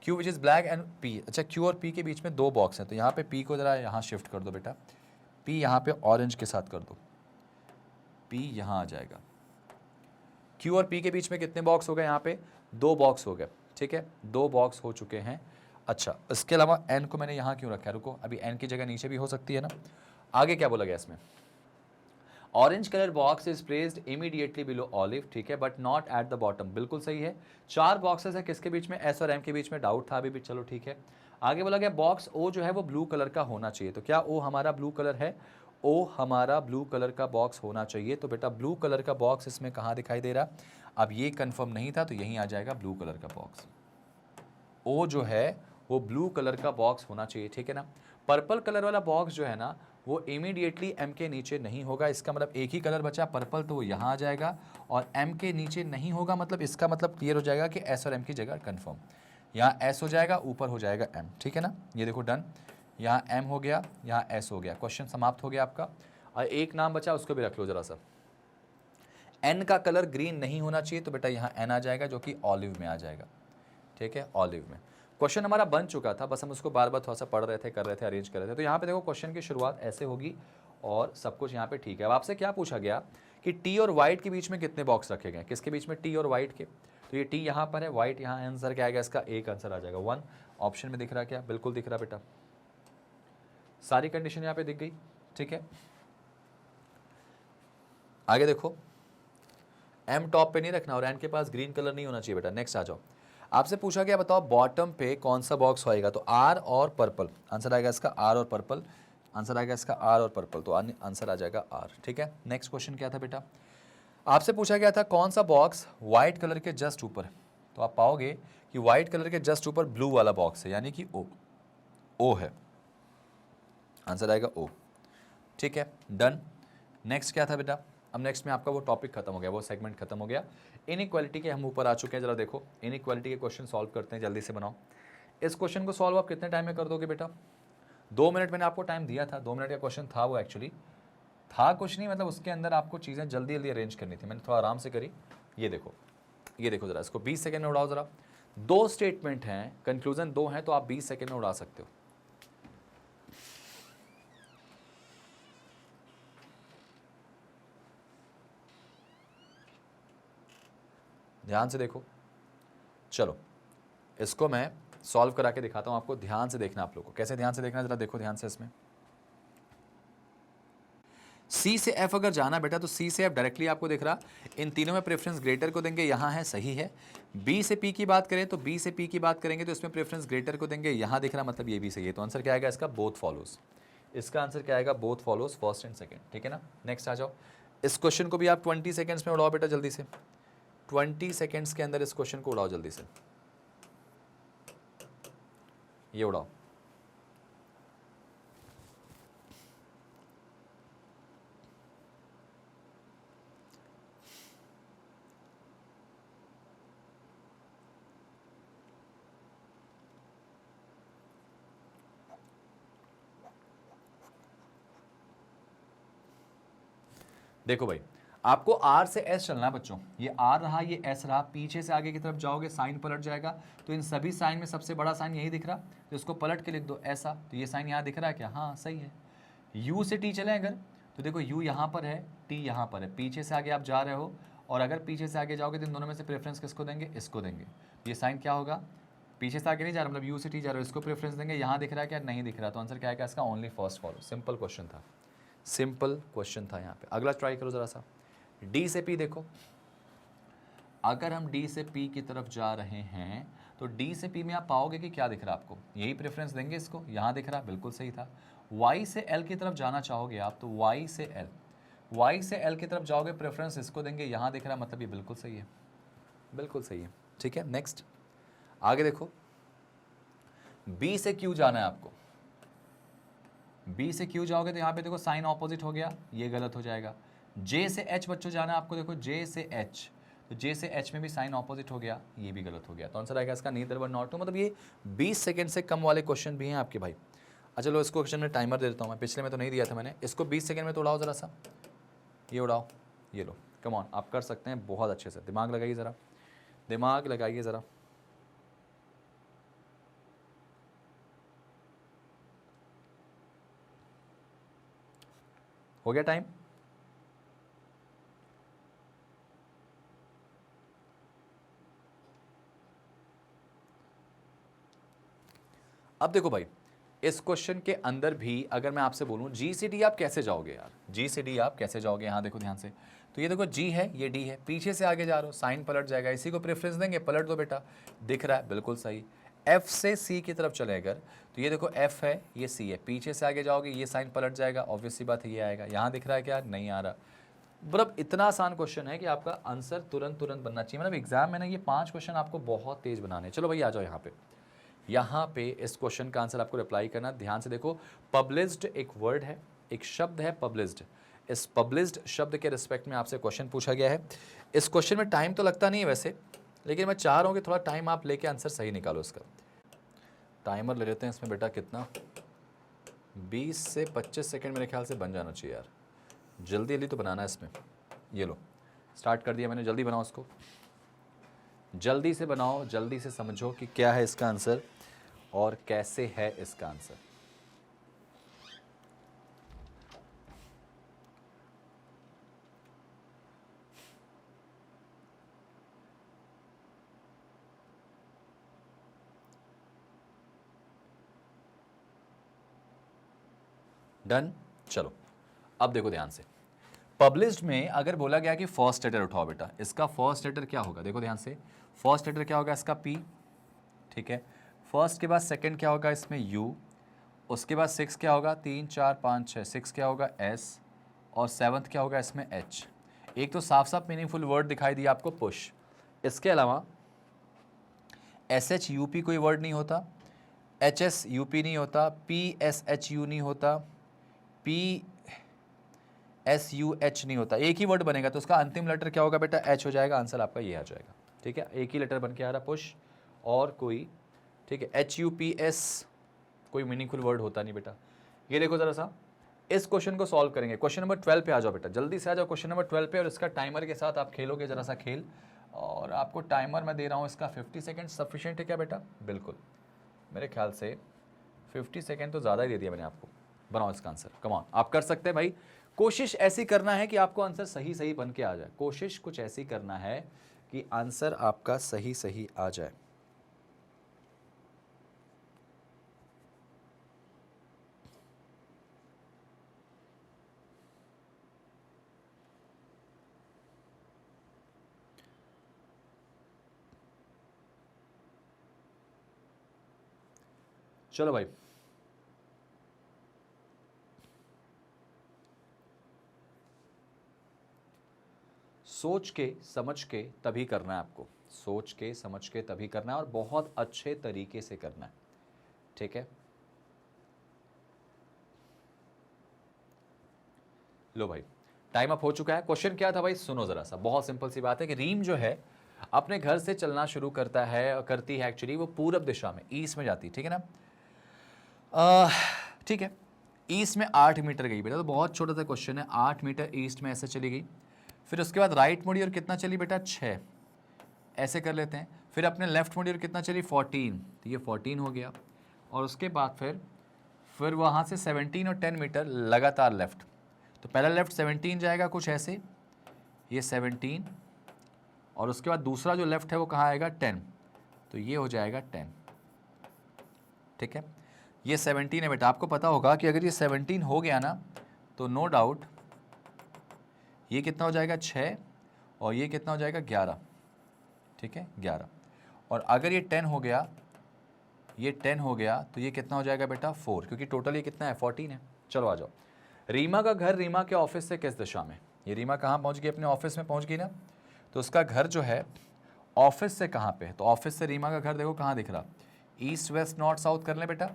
Q which is black and P, अच्छा Q और P के बीच में 2 बॉक्स हैं, तो यहाँ पे P को ज़रा यहाँ शिफ्ट कर दो बेटा, P यहाँ पे ऑरेंज के साथ कर दो, P यहाँ आ जाएगा। Q और P के बीच में कितने बॉक्स हो गए? यहाँ पे 2 बॉक्स हो गए, ठीक है, 2 बॉक्स हो चुके हैं। अच्छा, इसके अलावा N को मैंने यहाँ क्यों रखा है? रुको, अभी N की जगह नीचे भी हो सकती है ना। आगे क्या बोला गया इसमें? Orange colour box is placed immediately below olive, ठीक है, but not at the bottom, बिल्कुल सही है। 4 बॉक्सेस है, किसके बीच में? S और M के बीच में, डाउट था अभी भी, चलो ठीक है। आगे बोला गया बॉक्स O जो है वो ब्लू कलर का होना चाहिए, तो क्या O हमारा ब्लू कलर है? O हमारा ब्लू कलर का बॉक्स होना चाहिए, तो बेटा ब्लू कलर का बॉक्स इसमें कहाँ दिखाई दे रहा? अब ये कंफर्म नहीं था, तो यहीं आ जाएगा ब्लू कलर का बॉक्स। O जो है वो ब्लू कलर का बॉक्स होना चाहिए, ठीक है ना। पर्पल कलर वाला बॉक्स जो है ना वो इमीडिएटली M के नीचे नहीं होगा, इसका मतलब एक ही कलर बचा पर्पल, तो वो यहाँ आ जाएगा, और M के नीचे नहीं होगा, मतलब इसका मतलब क्लियर हो जाएगा कि S और M की जगह कंफर्म। यहाँ S हो जाएगा, ऊपर हो जाएगा M, ठीक है ना। ये देखो डन, यहाँ M हो गया, यहाँ S हो गया, क्वेश्चन समाप्त हो गया आपका। और एक नाम बचा, उसको भी रख लो जरा सा। N का कलर ग्रीन नहीं होना चाहिए, तो बेटा यहाँ N आ जाएगा, जो कि ऑलिव में आ जाएगा, ठीक है, ऑलिव में। क्वेश्चन हमारा बन चुका था, बस हम उसको बार बार थोड़ा सा पढ़ रहे थे, कर रहे थे, अरेंज कर रहे थे। तो यहाँ पे देखो क्वेश्चन की शुरुआत ऐसे होगी और सब कुछ यहाँ पे ठीक है। अब आपसे क्या पूछा गया कि टी और वाइट के बीच में कितने बॉक्स रखे गए? किसके बीच में? टी और वाइट के। तो ये टी यहाँ पर है, वाइट यहाँ, आंसर क्या आएगा इसका? एक आंसर आ जाएगा 1। ऑप्शन में दिख रहा क्या? बिल्कुल दिख रहा बेटा, सारी कंडीशन यहाँ पे दिख गई, ठीक है। आगे देखो, एम टॉप पे नहीं रखना और एन के पास ग्रीन कलर नहीं होना चाहिए बेटा। नेक्स्ट आ जाओ, आपसे पूछा गया बताओ बॉटम पे कौन सा बॉक्स होएगा? तो आर और पर्पल, आंसर आएगा इसका आर और पर्पल, आंसर आएगा इसका आर और पर्पल, तो आंसर आ जाएगा आर, ठीक है। नेक्स्ट क्वेश्चन क्या था बेटा? आपसे पूछा गया था कौन सा बॉक्स व्हाइट कलर के जस्ट ऊपर है? तो आप पाओगे कि व्हाइट कलर के जस्ट ऊपर ब्लू वाला बॉक्स है, यानी कि ओ है, आंसर आएगा ओ, ठीक है, डन। नेक्स्ट क्या था बेटा? अब नेक्स्ट में आपका वो टॉपिक खत्म हो गया, वो सेगमेंट खत्म हो गया। इनइक्वालिटी के हम ऊपर आ चुके हैं, जरा देखो इनइक्वालिटी के क्वेश्चन सॉल्व करते हैं, जल्दी से बनाओ। इस क्वेश्चन को सॉल्व आप कितने टाइम में कर दोगे बेटा? 2 मिनट मैंने आपको टाइम दिया था, 2 मिनट का क्वेश्चन था वो, एक्चुअली था कुछ नहीं, मतलब उसके अंदर आपको चीज़ें जल्दी जल्दी अरेंज करनी थी, मैंने थोड़ा आराम से करी। ये देखो जरा, इसको 20 सेकेंड में उड़ाओ जरा। 2 स्टेटमेंट हैं, कंक्लूजन 2 हैं, तो आप 20 सेकेंड में उड़ा सकते हो। ध्यान से देखो, चलो इसको मैं सॉल्व करा के दिखाता हूं आपको, ध्यान से देखना आप लोगों को। कैसे ध्यान से देखना, जरा देखो ध्यान से। इसमें C से F अगर जाना बेटा, तो C से F डायरेक्टली आपको दिख रहा, इन तीनों में प्रेफरेंस ग्रेटर को देंगे, यहाँ है, सही है। B से P की बात करें तो B से P की बात करेंगे तो इसमें प्रेफरेंस ग्रेटर को देंगे, यहाँ दिख रहा, मतलब ये भी सही है। तो आंसर क्या आएगा इसका? Both follows. इसका आंसर क्या आएगा? Both follows, first and second, ठीक है ना। नेक्स्ट आ जाओ, इस क्वेश्चन को भी आप 20 सेकेंड्स में उड़ाओ बेटा, जल्दी से 20 सेकेंड्स के अंदर इस क्वेश्चन को उड़ाओ जल्दी से, ये उड़ाओ। देखो भाई, आपको R से S चलना है बच्चों, ये R रहा, ये S रहा, पीछे से आगे की तरफ जाओगे साइन पलट जाएगा, तो इन सभी साइन में सबसे बड़ा साइन यही दिख रहा, तो इसको पलट के लिख दो ऐसा, तो ये साइन यहाँ दिख रहा है क्या? हाँ सही है। U से T चले अगर, तो देखो U यहाँ पर है, T यहाँ पर है, पीछे से आगे आप जा रहे हो, और अगर पीछे से आगे जाओगे तो इन दोनों में से प्रेफरेंस किसको देंगे? इसको देंगे। ये साइन क्या होगा? पीछे से आगे नहीं जा रहा, मतलब U से T जा रहे हो, इसको प्रेफरेंस देंगे। यहाँ दिख रहा है क्या? नहीं दिख रहा, तो आंसर क्या है इसका? Only first follow. Simple question था, सिंपल क्वेश्चन था यहाँ पे। अगला ट्राई करो जरा सा, D से P देखो, अगर हम D से P की तरफ जा रहे हैं तो D से P में आप पाओगे कि क्या दिख रहा है आपको? यही प्रेफरेंस देंगे इसको, यहाँ दिख रहा, बिल्कुल सही था। Y से L की तरफ जाना चाहोगे आप, तो Y से L की तरफ जाओगे, प्रेफरेंस इसको देंगे, यहाँ दिख रहा, मतलब ये बिल्कुल सही है, बिल्कुल सही है, ठीक है। नेक्स्ट आगे देखो, B से Q जाना है आपको, B से Q जाओगे तो यहाँ पे देखो साइन ऑपोजिट हो गया, ये गलत हो जाएगा। J से H बच्चों जाना है आपको, देखो J से H, तो J से H में भी साइन ऑपोजिट हो गया, ये भी गलत हो गया, तो आंसर आएगा इसका नीदर वन नॉट टू। मतलब ये 20 सेकंड से कम वाले क्वेश्चन भी हैं आपके भाई। अच्छा लो इसको क्वेश्चन में टाइमर दे देता हूँ मैं, पिछले में तो नहीं दिया था मैंने, इसको 20 सेकंड में तो उड़ाओ ज़रा सा, ये उड़ाओ, ये लो, कम ऑन, आप कर सकते हैं बहुत अच्छे से, दिमाग लगाइए ज़रा, दिमाग लगाइए ज़रा। हो गया टाइम? अब देखो भाई, इस क्वेश्चन के अंदर भी अगर मैं आपसे बोलूं GCD आप कैसे जाओगे यार, GCD आप कैसे जाओगे, यहाँ देखो ध्यान से, तो ये देखो G है, ये D है, पीछे से आगे जा रहे हो, साइन पलट जाएगा, इसी को प्रेफरेंस देंगे, पलट दो बेटा, दिख रहा है बिल्कुल सही। F से C की तरफ चले अगर, तो ये देखो F है, ये C है, पीछे से आगे जाओगे ये साइन पलट जाएगा, ऑब्वियस सी बात है ये आएगा, यहाँ दिख रहा है क्या, नहीं आ रहा। मतलब इतना आसान क्वेश्चन है कि आपका आंसर तुरंत तुरंत बनना चाहिए, मतलब एग्जाम में ना ये 5 क्वेश्चन आपको बहुत तेज बनाने हैं। चलो भाई आ जाओ यहाँ पे इस क्वेश्चन का आंसर आपको रिप्लाई करना, ध्यान से देखो, पब्लिश्ड एक वर्ड है, एक शब्द है पब्लिश्ड, इस पब्लिश्ड शब्द के रिस्पेक्ट में आपसे क्वेश्चन पूछा गया है। इस क्वेश्चन में टाइम तो लगता नहीं है वैसे, लेकिन मैं चाह रहा हूँ कि थोड़ा टाइम आप लेके आंसर सही निकालो इसका। टाइमर ले लेते हैं इसमें बेटा, कितना 20 से 25 सेकेंड मेरे ख्याल से बन जाना चाहिए यार, जल्दी जल्दी तो बनाना है इसमें। ये लो स्टार्ट कर दिया मैंने, जल्दी बनाओ इसको, जल्दी से बनाओ, जल्दी से समझो कि क्या है इसका आंसर और कैसे है इसका आंसर। डन। चलो अब देखो ध्यान से, पब्लिश्ड में अगर बोला गया कि फर्स्ट लेटर उठाओ बेटा, इसका फर्स्ट लेटर क्या होगा, देखो ध्यान से, फर्स्ट लेटर क्या होगा इसका P, ठीक है, फर्स्ट के बाद सेकंड क्या होगा इसमें U, उसके बाद 6 क्या होगा, 3 4 5 6, 6 क्या होगा S, और 7th क्या होगा इसमें H। एक तो साफ साफ मीनिंगफुल वर्ड दिखाई दिया आपको पुश, इसके अलावा SHUP कोई वर्ड नहीं होता, HSUP नहीं होता, PSHU नहीं होता, PSUH नहीं होता, एक ही वर्ड बनेगा तो उसका अंतिम लेटर क्या होगा बेटा, H हो जाएगा, आंसर आपका ये आ जाएगा, ठीक है, एक ही लेटर बन के आ रहा पुश और कोई, ठीक है, HUPS कोई मीनिंगफुल वर्ड होता नहीं बेटा। ये देखो जरा सा, इस क्वेश्चन को सॉल्व करेंगे, क्वेश्चन नंबर 12 पे आ जाओ बेटा, जल्दी से आ जाओ क्वेश्चन नंबर 12 पे, और इसका टाइमर के साथ आप खेलोगे जरा सा खेल, और आपको टाइमर मैं दे रहा हूँ इसका 50 सेकेंड सफिशिएंट है क्या बेटा, बिल्कुल, मेरे ख्याल से 50 सेकेंड तो ज़्यादा ही दे दिया मैंने आपको। बनाओ इसका आंसर, कम ऑन, आप कर सकते हैं भाई, कोशिश ऐसी करना है कि आपको आंसर सही सही बन के आ जाए, कोशिश कुछ ऐसी करना है कि आंसर आपका सही सही आ जाए। चलो भाई, सोच के समझ के तभी करना है आपको, सोच के समझ के तभी करना है और बहुत अच्छे तरीके से करना है, ठीक है। लो भाई टाइम अप हो चुका है। क्वेश्चन क्या था भाई, सुनो जरा सा, बहुत सिंपल सी बात है कि रीम जो है अपने घर से चलना शुरू करता है, करती है एक्चुअली, वो पूरब दिशा में ईस्ट में जाती है, ठीक है ना, ठीक है, ईस्ट में 8 मीटर गई बेटा, तो बहुत छोटा सा क्वेश्चन है, 8 मीटर ईस्ट में ऐसे चली गई, फिर उसके बाद राइट मुड़ी और कितना चली बेटा 6, ऐसे कर लेते हैं, फिर अपने लेफ्ट मुड़ी और कितना चली 14, तो ये 14 हो गया, और उसके बाद फिर वहाँ से 17 और 10 मीटर लगातार लेफ्ट, तो पहला लेफ्ट 17 जाएगा कुछ ऐसे, ये 17, और उसके बाद दूसरा जो लेफ्ट है वो कहाँ आएगा 10, तो ये हो जाएगा 10, ठीक है, ये 17 है बेटा। आपको पता होगा कि अगर ये 17 हो गया ना तो नो डाउट ये कितना हो जाएगा 6, और ये कितना हो जाएगा 11, ठीक है 11, और अगर ये 10 हो गया, ये 10 हो गया तो ये कितना हो जाएगा बेटा 4, क्योंकि टोटल ये कितना है 14 है। चलो आ जाओ, रीमा का घर रीमा के ऑफिस से किस दिशा में, ये रीमा कहाँ पहुँच गई, अपने ऑफिस में पहुँच गई ना, तो उसका घर जो है ऑफिस से कहाँ पे है, तो ऑफिस से रीमा का घर देखो कहाँ दिख रहा, ईस्ट वेस्ट नॉर्थ साउथ कर लें बेटा,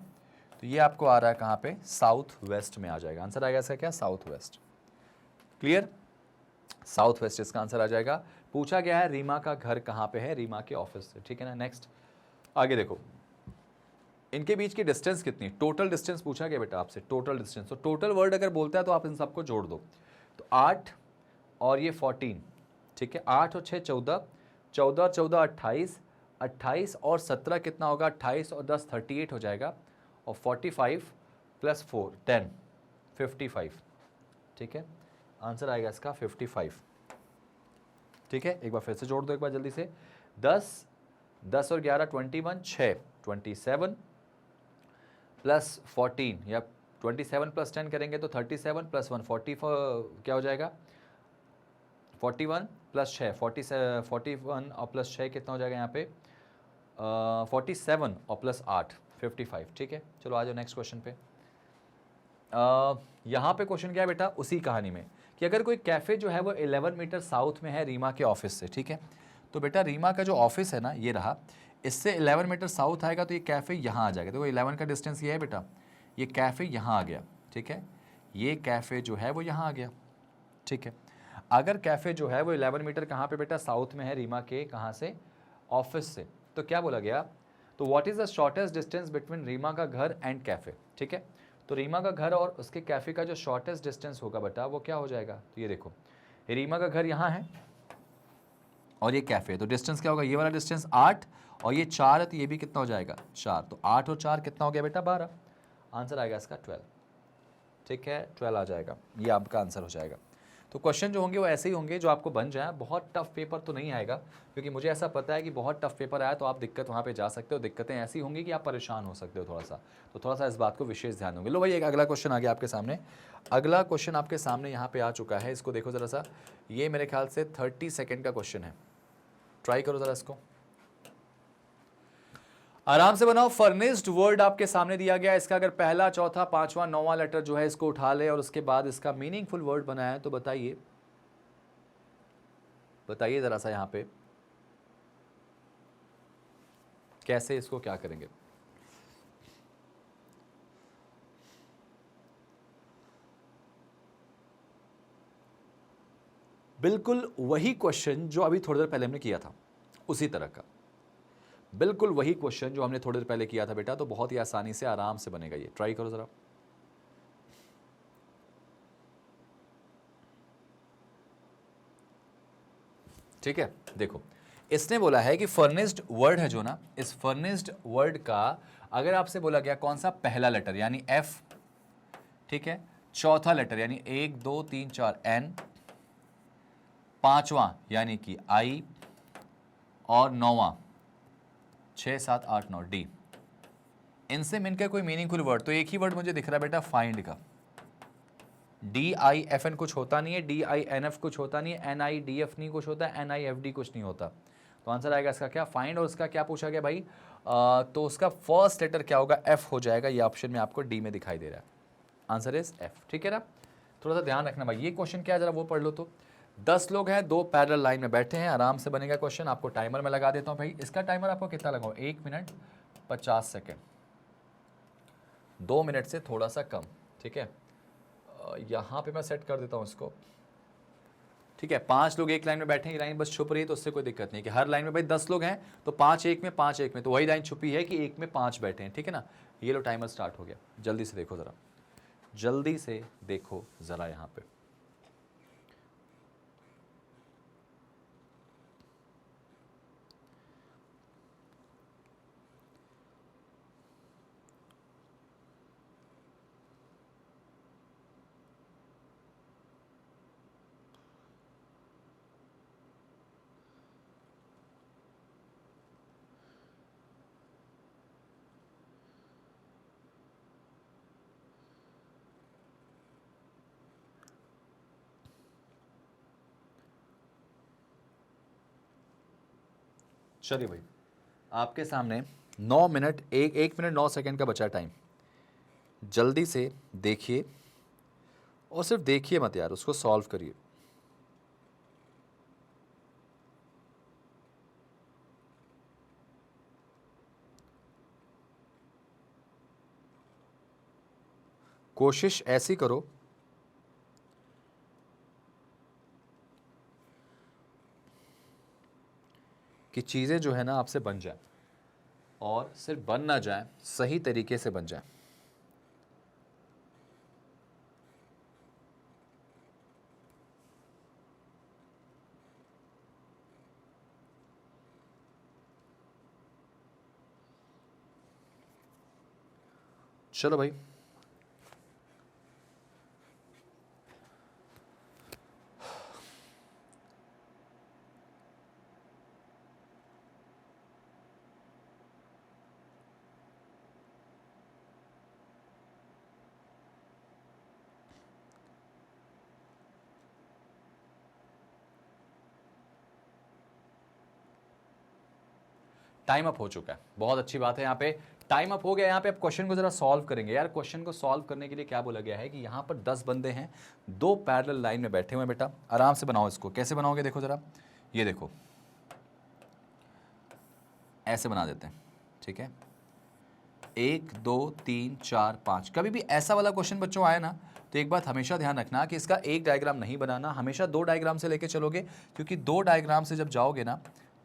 तो ये आपको आ रहा है कहाँ पे, साउथ वेस्ट में आ जाएगा, आंसर आएगा इसका क्या, south west, clear, south west इसका आंसर आ जाएगा। पूछा गया है रीमा का घर कहाँ पे है, रीमा के ऑफिस से, ठीक है ना। नेक्स्ट आगे देखो, इनके बीच की डिस्टेंस कितनी, टोटल डिस्टेंस पूछा गया बेटा आपसे, टोटल डिस्टेंस। तो टोटल वर्ड अगर बोलता है तो आप इन सबको जोड़ दो। तो 8 और ये 14, ठीक है, 8 और 6 14, 14 और 14 28, 28 और 17 कितना होगा, 28 और 10 38 हो जाएगा, और 45 प्लस 4 10 55, ठीक है, आंसर आएगा इसका 55, ठीक है। एक बार फिर से जोड़ दो एक बार जल्दी से, 10 10 और 11 21, 6 27 प्लस 14 या 27 प्लस 10 करेंगे तो 37 प्लस 1 44 क्या हो जाएगा, 41 प्लस 6 41 और प्लस 6 कितना हो जाएगा यहाँ पे 47 और प्लस 8 55, ठीक है। चलो आ जाओ नेक्स्ट क्वेश्चन पे। यहाँ पे क्वेश्चन क्या है बेटा, उसी कहानी में कि अगर कोई कैफ़े जो है वो 11 मीटर साउथ में है रीमा के ऑफिस से, ठीक है। तो बेटा रीमा का जो ऑफिस है ना ये रहा, इससे 11 मीटर साउथ आएगा तो ये कैफ़े यहाँ आ जाएगा। तो 11 का डिस्टेंस ये है बेटा, ये कैफ़े यहाँ आ गया, ठीक है, ये कैफ़े जो है वो यहाँ आ गया, ठीक है। अगर कैफ़े जो है वो 11 मीटर कहाँ पे बेटा, साउथ में है रीमा के, कहाँ से, ऑफिस से। तो क्या बोला गया, तो what is the shortest distance between Rima का घर एंड कैफ़े, ठीक है। तो रीमा का घर और उसके कैफ़े का जो शॉर्टेस्ट डिस्टेंस होगा बेटा वो क्या हो जाएगा, तो ये देखो रीमा का घर यहाँ है और ये कैफ़े, तो डिस्टेंस क्या होगा, ये वाला डिस्टेंस 8 और ये 4 है, तो ये भी कितना हो जाएगा 4, तो 8 और 4 कितना हो गया बेटा 12, आंसर आएगा इसका 12, ठीक है, 12 आ जाएगा, ये आपका आंसर हो जाएगा। तो क्वेश्चन जो होंगे वो ऐसे ही होंगे जो आपको बन जाए, बहुत टफ पेपर तो नहीं आएगा, क्योंकि मुझे ऐसा पता है कि बहुत टफ पेपर आया तो आप दिक्कत वहाँ पे जा सकते हो, दिक्कतें ऐसी होंगी कि आप परेशान हो सकते हो थोड़ा सा, तो थोड़ा सा इस बात को विशेष ध्यान दोगे। लो भाई एक अगला क्वेश्चन आ गया आपके सामने, अगला क्वेश्चन आपके सामने यहाँ पे आ चुका है, इसको देखो ज़रा सा, ये मेरे ख्याल से 30 सेकेंड का क्वेश्चन है, ट्राई करो ज़रा इसको, आराम से बनाओ। फर्निश्ड वर्ड आपके सामने दिया गया है, इसका अगर पहला चौथा पांचवा नौवां लेटर जो है इसको उठा ले और उसके बाद इसका मीनिंगफुल वर्ड बनाया है, तो बताइए बताइए जरा सा यहां पे कैसे इसको क्या करेंगे। बिल्कुल वही क्वेश्चन जो अभी थोड़ी देर पहले हमने किया था, उसी तरह का बिल्कुल वही क्वेश्चन जो हमने थोड़ी देर पहले किया था बेटा, तो बहुत ही आसानी से आराम से बनेगा, ये ट्राई करो जरा। ठीक है, देखो इसने बोला है कि फर्निश्ड वर्ड है जो ना, इस फर्निश्ड वर्ड का अगर आपसे बोला गया कौन सा पहला लेटर यानी एफ, ठीक है, चौथा लेटर यानी 1 2 3 4 एन, पांचवा यानी कि आई, और नौवां 6 7 8 9 डी, इनसे मिलकर कोई मीनिंगफुल वर्ड, तो एक ही वर्ड मुझे दिख रहा है बेटा फाइंड का, डी आई एफ एन कुछ होता नहीं है, डी आई एन एफ कुछ होता नहीं है, एन आई डी एफ नहीं कुछ होता है, एन आई एफ डी कुछ नहीं होता, तो आंसर आएगा इसका क्या, फाइंड। और उसका क्या पूछा गया भाई, तो उसका फर्स्ट लेटर क्या होगा, एफ हो जाएगा, ये ऑप्शन में आपको डी में दिखाई दे रहा है, आंसर इज एफ, ठीक है ना। थोड़ा सा ध्यान रखना भाई, ये क्वेश्चन क्या है जरा वो पढ़ लो। तो 10 लोग हैं, 2 पैरेलल लाइन में बैठे हैं, आराम से बनेगा क्वेश्चन, आपको टाइमर में लगा देता हूँ भाई, इसका टाइमर आपको कितना लगाओ, 1 मिनट 50 सेकेंड, 2 मिनट से थोड़ा सा कम, ठीक है, यहाँ पे मैं सेट कर देता हूँ इसको, ठीक है। 5 लोग एक लाइन में बैठे हैं, ये लाइन बस छुप रही है तो उससे कोई दिक्कत नहीं कि हर लाइन में भाई 10 लोग हैं तो 5 एक में 5 एक में, तो वही लाइन छुपी है कि एक में 5 बैठे हैं, ठीक है ना। ये लो टाइमर स्टार्ट हो गया, जल्दी से देखो ज़रा, जल्दी से देखो ज़रा यहाँ पे, चलिए भाई आपके सामने 9 मिनट 1 मिनट 9 सेकंड का बचा टाइम, जल्दी से देखिए और सिर्फ देखिए मत यार, उसको सॉल्व करिए। कोशिश ऐसी करो कि चीज़ें जो है ना आपसे बन जाए। और सिर्फ बन ना जाए, सही तरीके से बन जाए। चलो भाई, टाइम अप हो चुका है, बहुत अच्छी बात है। यहाँ पे टाइम अप हो गया। यहाँ पे आप क्वेश्चन को जरा सॉल्व करेंगे। यार क्वेश्चन को सॉल्व करने के लिए क्या बोला गया है कि यहाँ पर 10 बंदे हैं, 2 पैरेलल लाइन में बैठे हुए हैं। बेटा आराम से बनाओ इसको। कैसे बनाओगे देखो जरा, ये देखो ऐसे बना देते हैं, ठीक है। 1 2 3 4 5। कभी भी ऐसा वाला क्वेश्चन बच्चों आए ना, तो एक बात हमेशा ध्यान रखना कि इसका एक डायग्राम नहीं बनाना, हमेशा 2 डायग्राम से लेके चलोगे, क्योंकि 2 डायग्राम से जब जाओगे ना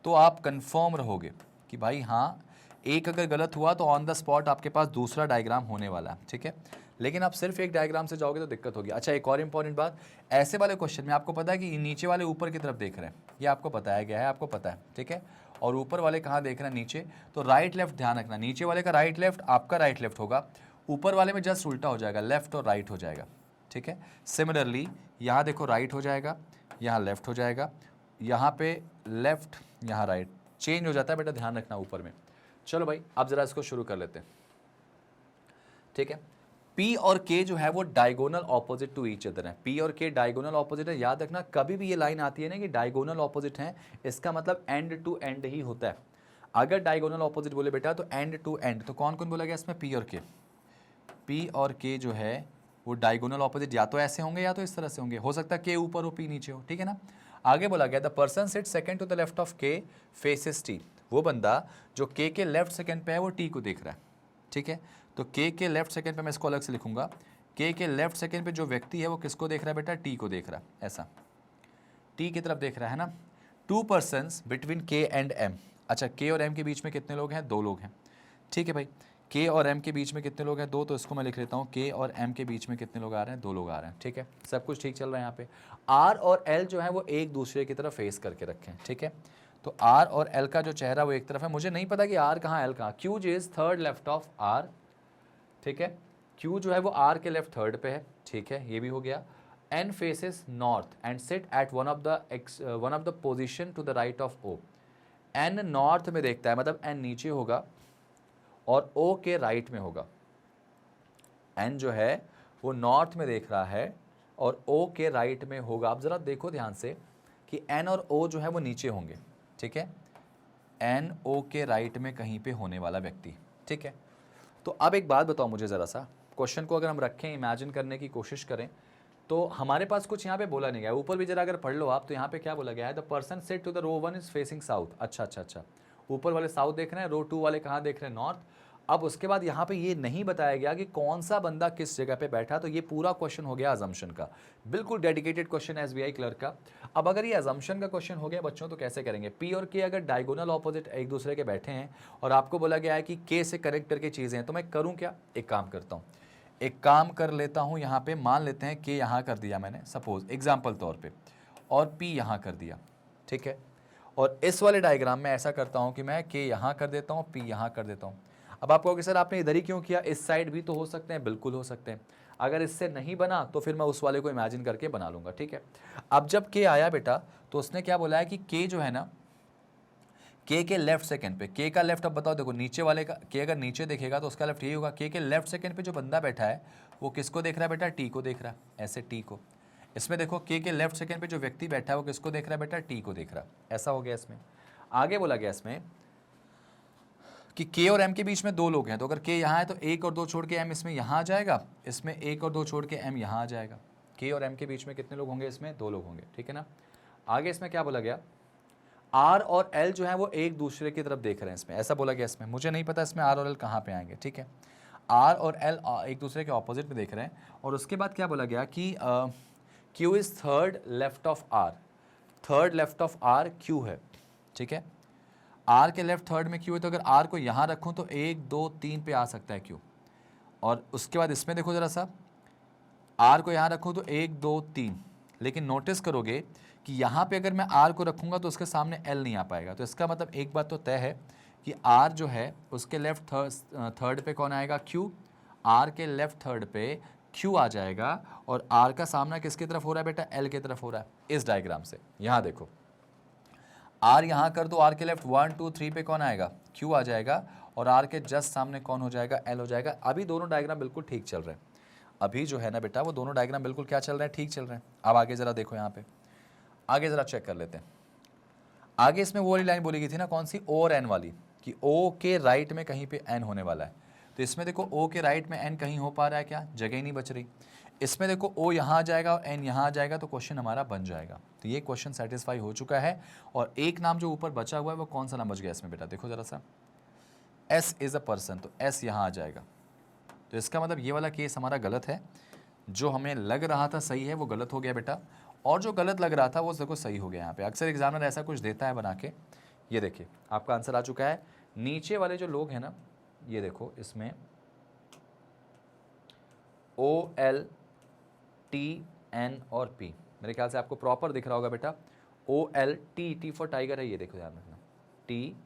तो आप कंफर्म रहोगे कि भाई हाँ, एक अगर गलत हुआ तो ऑन द स्पॉट आपके पास दूसरा डायग्राम होने वाला है, ठीक है। लेकिन आप सिर्फ एक डायग्राम से जाओगे तो दिक्कत होगी। अच्छा, एक और इंपॉर्टेंट बात, ऐसे वाले क्वेश्चन में आपको पता है कि नीचे वाले ऊपर की तरफ देख रहे हैं, ये आपको बताया गया है, आपको पता है, ठीक है। और ऊपर वाले कहाँ देख रहे हैं, नीचे। तो राइट लेफ्ट ध्यान रखना, नीचे वाले का राइट लेफ्ट आपका राइट लेफ्ट होगा, ऊपर वाले में जस्ट उल्टा हो जाएगा, लेफ्ट और राइट हो जाएगा, ठीक है। सिमिलरली यहाँ देखो राइट हो जाएगा, यहाँ लेफ्ट हो जाएगा, यहाँ पे लेफ्ट, यहाँ राइट, चेंज हो जाता है बेटा, ध्यान रखना ऊपर में। चलो भाई, अब जरा इसको शुरू कर लेते हैं, ठीक है। P और K जो है वो diagonal opposite to each other है। P और K डायगोनल ऑपोजिट है। याद रखना, कभी भी ये लाइन आती है ना कि डायगोनल ऑपोजिट है, इसका मतलब एंड टू एंड ही होता है। अगर डायगोनल ऑपोजिट बोले बेटा तो एंड टू एंड, तो कौन कौन बोला गया इसमें, P और K। P और K जो है वो डायगोनल ऑपोजिट या तो ऐसे होंगे या तो इस तरह से होंगे, हो सकता है K ऊपर हो P नीचे हो, ठीक है ना। आगे बोला गया the person sit second to the left of K faces T। वो बंदा जो K के लेफ्ट सेकंड पे है वो T को देख रहा है, ठीक है। तो K के लेफ्ट सेकंड पे मैं इसको अलग से लिखूंगा, K के लेफ्ट सेकंड पे जो व्यक्ति है वो किसको देख रहा है बेटा, T को देख रहा है, ऐसा T की तरफ देख रहा है ना। 2 persons between K and M। अच्छा, K और M के बीच में कितने लोग हैं, 2 लोग हैं, ठीक है भाई। K और M के बीच में कितने लोग हैं, 2, तो इसको मैं लिख लेता हूँ K और M के बीच में कितने लोग आ रहे हैं, 2 लोग आ रहे हैं, ठीक है। सब कुछ ठीक चल रहा है यहाँ पे। R और L जो है वो एक दूसरे की तरफ फेस करके रखें, ठीक है। तो R और L का जो चेहरा वो एक तरफ है, मुझे नहीं पता कि R कहाँ L कहाँ। Q is third left of R, ठीक है। Q जो है वो R के लेफ्ट थर्ड पे है, ठीक है, ये भी हो गया। N faces north and sit at one of the position to the right of O। N north में देखता है, मतलब N नीचे होगा और O के राइट में होगा। N जो है वो नॉर्थ में देख रहा है और O के राइट में होगा। आप ज़रा देखो ध्यान से कि N और O जो है वो नीचे होंगे, ठीक है। N O के राइट में कहीं पे होने वाला व्यक्ति, ठीक है। तो अब एक बात बताओ मुझे ज़रा सा, क्वेश्चन को अगर हम रखें, इमेजिन करने की कोशिश करें, तो हमारे पास कुछ यहाँ पे बोला नहीं गया। ऊपर भी जरा अगर पढ़ लो आप, तो यहाँ पे क्या बोला गया है, the person sat to the row 1 is facing south. अच्छा अच्छा अच्छा, ऊपर वाले साउथ देख रहे हैं, रो 2 वाले कहाँ देख रहे हैं, नॉर्थ। अब उसके बाद यहाँ पे ये नहीं बताया गया कि कौन सा बंदा किस जगह पे बैठा, तो ये पूरा क्वेश्चन हो गया अजम्पशन का, बिल्कुल डेडिकेटेड क्वेश्चन एसबीआई क्लर्क का। अब अगर ये अजम्पशन का क्वेश्चन हो गया बच्चों, तो कैसे करेंगे। पी और के अगर डायगोनल ऑपोजिट एक दूसरे के बैठे हैं और आपको बोला गया है कि के से कनेक्ट करके चीज़ें हैं, तो मैं करूँ क्या, एक काम करता हूँ, एक काम कर लेता हूँ। यहाँ पे मान लेते हैं के यहाँ कर दिया मैंने, सपोज एग्जाम्पल तौर पे, और पी यहाँ कर दिया, ठीक है। और इस वाले डायग्राम में ऐसा करता हूँ कि मैं के यहाँ कर देता हूँ, पी यहाँ कर देता हूँ। अब आप कहोगे सर आपने इधर ही क्यों किया, इस साइड भी तो हो सकते हैं, बिल्कुल हो सकते हैं। अगर इससे नहीं बना तो फिर मैं उस वाले को इमेजिन करके बना लूँगा, ठीक है। अब जब के आया बेटा, तो उसने क्या बोला है कि के जो है ना, के के लेफ्ट सेकंड पे, के का लेफ्ट, अब बताओ देखो नीचे वाले का, के अगर नीचे देखेगा तो उसका लेफ्ट यही होगा। के लेफ्ट सेकंड पे जो बंदा बैठा है वो किसको देख रहा है बेटा, टी को देख रहा है, ऐसे टी को। इसमें देखो के लेफ्ट सेकंड पे जो व्यक्ति बैठा है वो किसको देख रहा है बेटा, टी को देख रहा है, ऐसा हो गया। इसमें आगे बोला गया इसमें कि के और एम के बीच में 2 लोग हैं, तो अगर के यहाँ है तो 1 और 2 छोड़ के एम इसमें यहाँ आ जाएगा, इसमें 1 और 2 छोड़ के एम यहाँ आ जाएगा। के और एम के बीच में कितने लोग होंगे, इसमें 2 लोग होंगे, ठीक है ना। आगे इसमें क्या बोला गया, आर और एल जो है वो एक दूसरे की तरफ देख रहे हैं, इसमें ऐसा बोला गया। इसमें मुझे नहीं पता इसमें आर और एल कहाँ पे आएंगे, ठीक है। आर और एल एक दूसरे के ऑपोजिट में देख रहे हैं। और उसके बाद क्या बोला गया कि Q is third left of R, third left of R Q है, ठीक है। आर के लेफ्ट थर्ड में क्यू है, तो अगर आर को यहाँ रखूँ तो 1 2 3 पे आ सकता है क्यू। और उसके बाद इसमें देखो ज़रा सा, आर को यहाँ रखूँ तो 1 2 3, लेकिन नोटिस करोगे कि यहाँ पे अगर मैं आर को रखूँगा तो उसके सामने एल नहीं आ पाएगा। तो इसका मतलब एक बात तो तय है कि आर जो है उसके लेफ्ट थर्ड पे कौन आएगा, क्यू। आर के लेफ्ट थर्ड पे क्यू आ जाएगा, और आर का सामना किसकी तरफ हो रहा है बेटा, एल की तरफ हो रहा है। इस डायग्राम से यहाँ देखो, आर यहाँ कर दो, आर के लेफ्ट 1 2 3 पे कौन आएगा, क्यू आ जाएगा, और आर के जस्ट सामने कौन हो जाएगा, एल हो जाएगा। अभी दोनों डायग्राम बिल्कुल ठीक चल रहे हैं। अभी जो है ना बेटा, वो दोनों डायग्राम बिल्कुल क्या चल रहे हैं, ठीक चल रहे हैं। अब आगे जरा देखो, यहाँ पे आगे जरा चेक कर लेते हैं। आगे इसमें वो वाली लाइन बोली गई थी ना, कौन सी, ओ और एन वाली, कि ओ के राइट में कहीं पे एन होने वाला है। तो इसमें देखो ओ के राइट में एन कहीं हो पा रहा है क्या, जगह ही नहीं बच रही। इसमें देखो ओ यहाँ आ जाएगा और एन यहाँ आ जाएगा, तो क्वेश्चन हमारा बन जाएगा। तो ये क्वेश्चन सेटिस्फाई हो चुका है। और एक नाम जो ऊपर बचा हुआ है वो कौन सा नाम बच गया इसमें बेटा, देखो जरा सा, एस इज अ पर्सन, तो एस यहाँ आ जाएगा। तो इसका मतलब ये वाला केस हमारा गलत है। जो हमें लग रहा था सही है वो गलत हो गया बेटा, और जो गलत लग रहा था वो देखो सही हो गया। यहाँ पे अक्सर एग्जामिनर ऐसा कुछ देता है बना के। ये देखिए आपका आंसर आ चुका है। नीचे वाले जो लोग हैं ना, ये देखो इसमें ओ एल टी एन और पी, मेरे ख्याल से आपको प्रॉपर दिख रहा होगा बेटा। O L T, T for tiger है, ये देखो ध्यान रखना, टी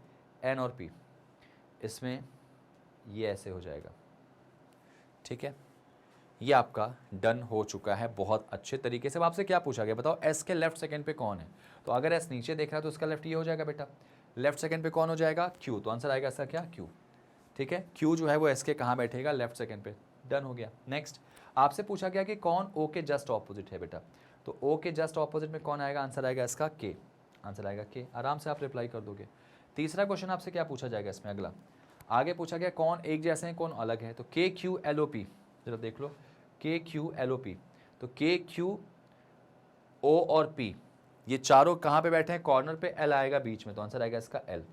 एन और पी, इसमें ये ऐसे हो जाएगा। ठीक है, ये आपका डन हो चुका है बहुत अच्छे तरीके से। अब आपसे क्या पूछा गया बताओ, एस के लेफ्ट सेकंड पे कौन है। तो अगर एस नीचे देख रहा है तो उसका लेफ्ट ये हो जाएगा बेटा, लेफ्ट सेकंड पे कौन हो जाएगा, क्यू। तो आंसर आएगा इसका क्या, क्यू। ठीक है, क्यू जो है वो एस के कहाँ बैठेगा, लेफ्ट सेकंड पे। डन हो गया। नेक्स्ट आपसे पूछा गया कि कौन ओ के जस्ट ऑपोजिट है बेटा। तो ओ के जस्ट ऑपोजिट में कौन आएगा, आंसर आएगा इसका के। आंसर आएगा के, आराम से आप रिप्लाई कर दोगे। तीसरा क्वेश्चन आपसे क्या पूछा जाएगा इसमें, अगला आगे पूछा गया कौन एक जैसे हैं कौन अलग है। तो के क्यू एल ओ पी, जरा देख लो, के क्यू एल ओ पी। तो के क्यू ओ और पी ये चारों कहाँ पे बैठे हैं, कॉर्नर पे, एल आएगा बीच में, तो आंसर आएगा इसका एल।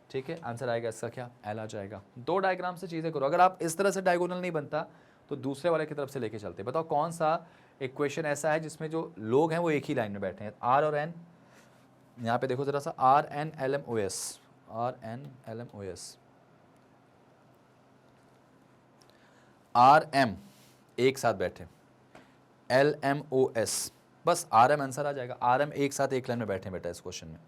ठीक है, आंसर आएगा इसका क्या, एल आ जाएगा। दो डायग्राम से चीज़ें करो। अगर आप इस तरह से डायगोनल नहीं बनता तो दूसरे वाले की तरफ से लेके चलते। बताओ कौन सा इक्वेशन ऐसा है जिसमें जो लोग हैं वो एक ही लाइन में बैठे हैं, आर और एन। यहाँ पे देखो जरा सा, R N L M O S, R N L M O S, R M एक साथ बैठे, एल एम ओ एस, बस आर एम आंसर आ जाएगा। आर एम एक साथ एक लाइन में बैठे बेटा इस क्वेश्चन में।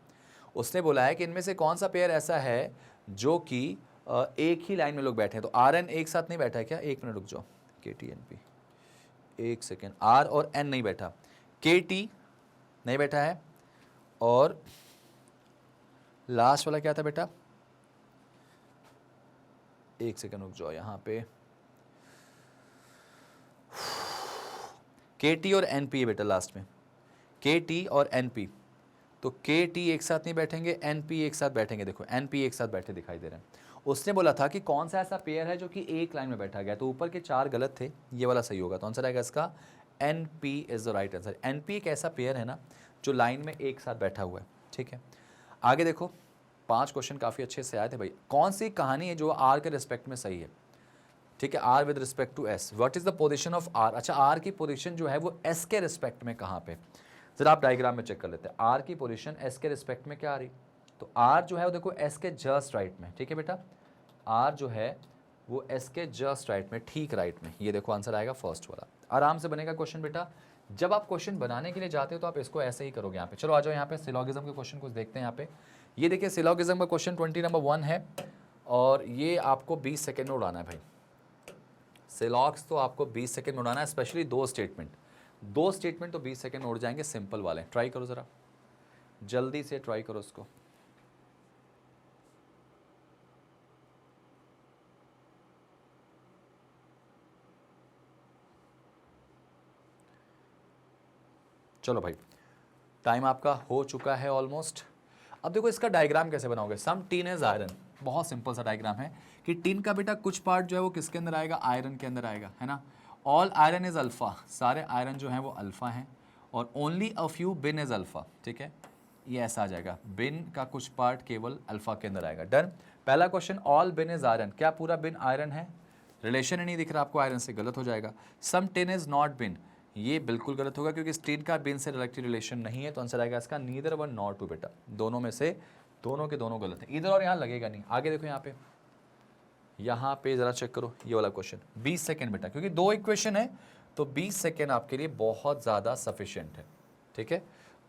उसने बोला है कि इनमें से कौन सा पेयर ऐसा है जो कि एक ही लाइन में लोग बैठे हैं। तो आर एन एक साथ नहीं बैठा है क्या, एक मिनट रुक जाओ, के टी एन पी, एक सेकेंड, आर और एन नहीं बैठा, के टी नहीं बैठा है, और लास्ट वाला क्या था बेटा, एक सेकेंड रुक जाओ, यहाँ पे के टी और एन पी है बेटा लास्ट में, के टी और एन पी। तो के टी एक साथ नहीं बैठेंगे, एन पी एक साथ बैठेंगे। देखो एन पी एक साथ बैठे दिखाई दे रहे हैं। उसने बोला था कि कौन सा ऐसा पेयर है जो कि एक लाइन में बैठा गया, तो ऊपर के चार गलत थे, ये वाला सही होगा। तो आंसर आएगा इसका N P is the right answer. N P एक ऐसा पेयर है ना जो लाइन में एक साथ बैठा हुआ है। ठीक है, आगे देखो, 5 क्वेश्चन काफ़ी अच्छे से आए थे भाई। कौन सी कहानी है जो आर के रिस्पेक्ट में सही है। ठीक है, R with respect to S, what is the position of R. अच्छा, आर की पोजीशन जो है वो एस के रिस्पेक्ट में कहाँ पे, जरा आप डायग्राम में चेक कर लेते हैं। आर की पोजीशन एस के रिस्पेक्ट में क्या आ रही, तो आर जो है वो देखो एस के जस्ट राइट में। ठीक है बेटा, आर जो है वो एस के जस्ट राइट में, ठीक राइट में। ये देखो आंसर आएगा फर्स्ट वाला। आराम से बनेगा क्वेश्चन बेटा। जब आप क्वेश्चन बनाने के लिए जाते हो तो आप इसको ऐसे ही करोगे। यहाँ पे चलो आ जाओ, यहाँ पे सिलॉगिज्म के क्वेश्चन कुछ देखते हैं। यहाँ पे ये देखिए सिलॉगिज्म का क्वेश्चन 20 नंबर 1 है, और ये आपको 20 सेकेंड में उड़ाना है भाई। सिलॉग्स तो आपको 20 सेकेंड में उड़ाना है, स्पेशली दो स्टेटमेंट तो 20 सेकेंड में उड़ जाएंगे, सिंपल वाले। ट्राई करो ज़रा, जल्दी से ट्राई करो उसको। चलो भाई, टाइम आपका हो चुका है ऑलमोस्ट। अब देखो इसका डायग्राम कैसे बनाओगे। सम टीन इज आयरन, बहुत सिंपल सा डायग्राम है कि टीन का बेटा कुछ पार्ट जो है वो किसके अंदर आएगा, आयरन के अंदर आएगा, है ना। ऑल आयरन इज अल्फा, सारे आयरन जो है वो अल्फा हैं, और only a few bin is alpha. ठीक है, ये ऐसा आ जाएगा, बिन का कुछ पार्ट केवल अल्फा के अंदर आएगा। डन। पहला question, all been is iron, क्या पूरा बिन आयरन है, रिलेशन ही नहीं दिख रहा आपको आयरन से, गलत हो जाएगा। सम टिन इज नॉट बिन, ये बिल्कुल गलत होगा क्योंकि स्टीन का बिन से डायरेक्टली रिलेशन नहीं है। तो आंसर आएगा इसका नीदर वन नॉट टू बेटा, दोनों में से दोनों के दोनों गलत है, इधर और यहाँ लगेगा नहीं। आगे देखो यहाँ पे जरा चेक करो ये वाला क्वेश्चन, 20 सेकेंड बेटा, क्योंकि 2 इक्वेशन है तो 20 सेकेंड आपके लिए बहुत ज़्यादा सफिशिएंट है, ठीक है,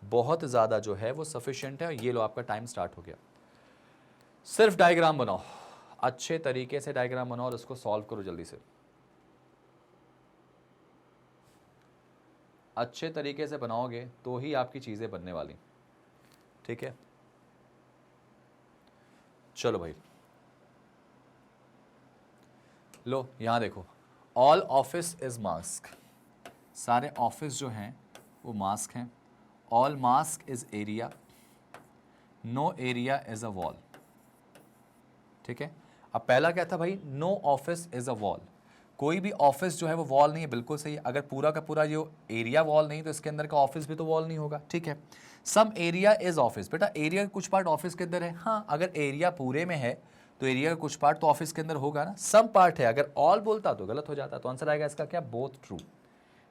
बहुत ज़्यादा जो है वो सफिशिएंट है। ये लो आपका टाइम स्टार्ट हो गया। सिर्फ डायग्राम बनाओ, अच्छे तरीके से डायग्राम बनाओ और उसको सॉल्व करो जल्दी से, अच्छे तरीके से बनाओगे तो ही आपकी चीज़ें बनने वाली, ठीक है। चलो भाई, लो यहाँ देखो, ऑल ऑफिस इज मास्क, सारे ऑफिस जो हैं वो मास्क हैं। All mask is area, no area is a wall, ठीक है। अब पहला क्या था भाई, no office is a wall, कोई भी ऑफिस जो है वो वॉल नहीं है, बिल्कुल सही है। अगर पूरा का पूरा जो एरिया वॉल नहीं तो इसके अंदर का ऑफिस भी तो वॉल नहीं होगा, ठीक है। सम एरिया इज ऑफिस, बेटा एरिया का कुछ पार्ट ऑफिस के अंदर है, हाँ अगर एरिया पूरे में है तो एरिया का कुछ पार्ट तो ऑफिस के अंदर होगा ना, सम पार्ट है। अगर ऑल बोलता तो गलत हो जाता, तो आंसर आएगा इसका क्या, बोथ ट्रू,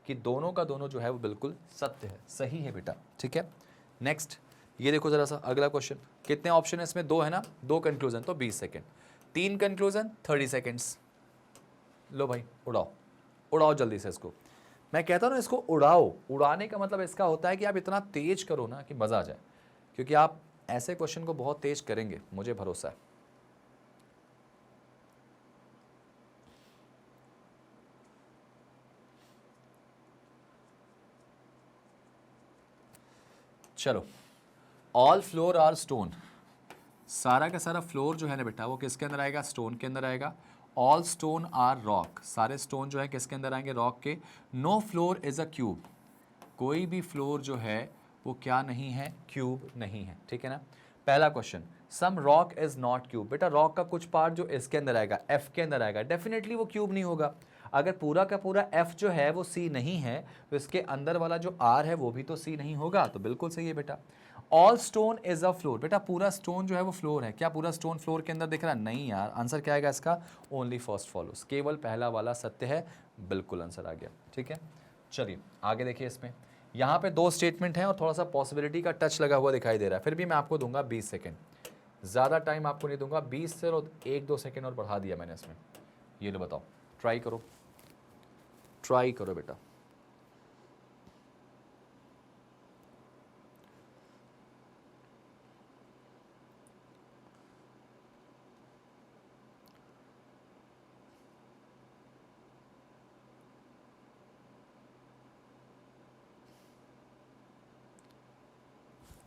कि दोनों का दोनों जो है वो बिल्कुल सत्य है, सही है बेटा, ठीक है। नेक्स्ट ये देखो जरा सा अगला क्वेश्चन, कितने ऑप्शन है इसमें, 2 है ना, 2 कंक्लूजन तो 20 सेकेंड, 3 कंक्लूजन 30 सेकेंड्स। लो भाई उड़ाओ, उड़ाओ जल्दी से इसको। मैं कहता हूँ ना इसको उड़ाओ, उड़ाने का मतलब इसका होता है कि आप इतना तेज करो ना कि मज़ा आ जाए, क्योंकि आप ऐसे क्वेश्चन को बहुत तेज करेंगे, मुझे भरोसा है। चलो, ऑल फ्लोर आर स्टोन, सारा का सारा फ्लोर जो है ना बेटा वो किसके अंदर आएगा, स्टोन के अंदर आएगा। ऑल स्टोन आर रॉक, सारे स्टोन जो है किसके अंदर आएंगे, रॉक के। No floor is a cube, कोई भी फ्लोर जो है वो क्या नहीं है, क्यूब नहीं है, ठीक है ना। पहला question, some rock is not cube, बेटा रॉक का कुछ पार्ट जो इसके अंदर आएगा, एफ के अंदर आएगा, डेफिनेटली वो क्यूब नहीं होगा। अगर पूरा का पूरा एफ जो है वो सी नहीं है तो इसके अंदर वाला जो आर है वो भी तो सी नहीं होगा, तो बिल्कुल सही है बेटा। All stone is a floor, बेटा पूरा स्टोन जो है वो फ्लोर है, क्या पूरा स्टोन फ्लोर के अंदर दिख रहा है, नहीं यार। आंसर क्या आएगा इसका, ओनली फर्स्ट फॉलोस, केवल पहला वाला सत्य है, बिल्कुल आंसर आ गया, ठीक है। चलिए आगे देखिए, इसमें यहाँ पे 2 स्टेटमेंट हैं और थोड़ा सा पॉसिबिलिटी का टच लगा हुआ दिखाई दे रहा है, फिर भी मैं आपको दूंगा 20 सेकेंड, ज़्यादा टाइम आपको नहीं दूंगा, 20 से और 1-2 सेकेंड और बढ़ा दिया मैंने इसमें। ये लो बताओ, ट्राई करो, ट्राई करो बेटा।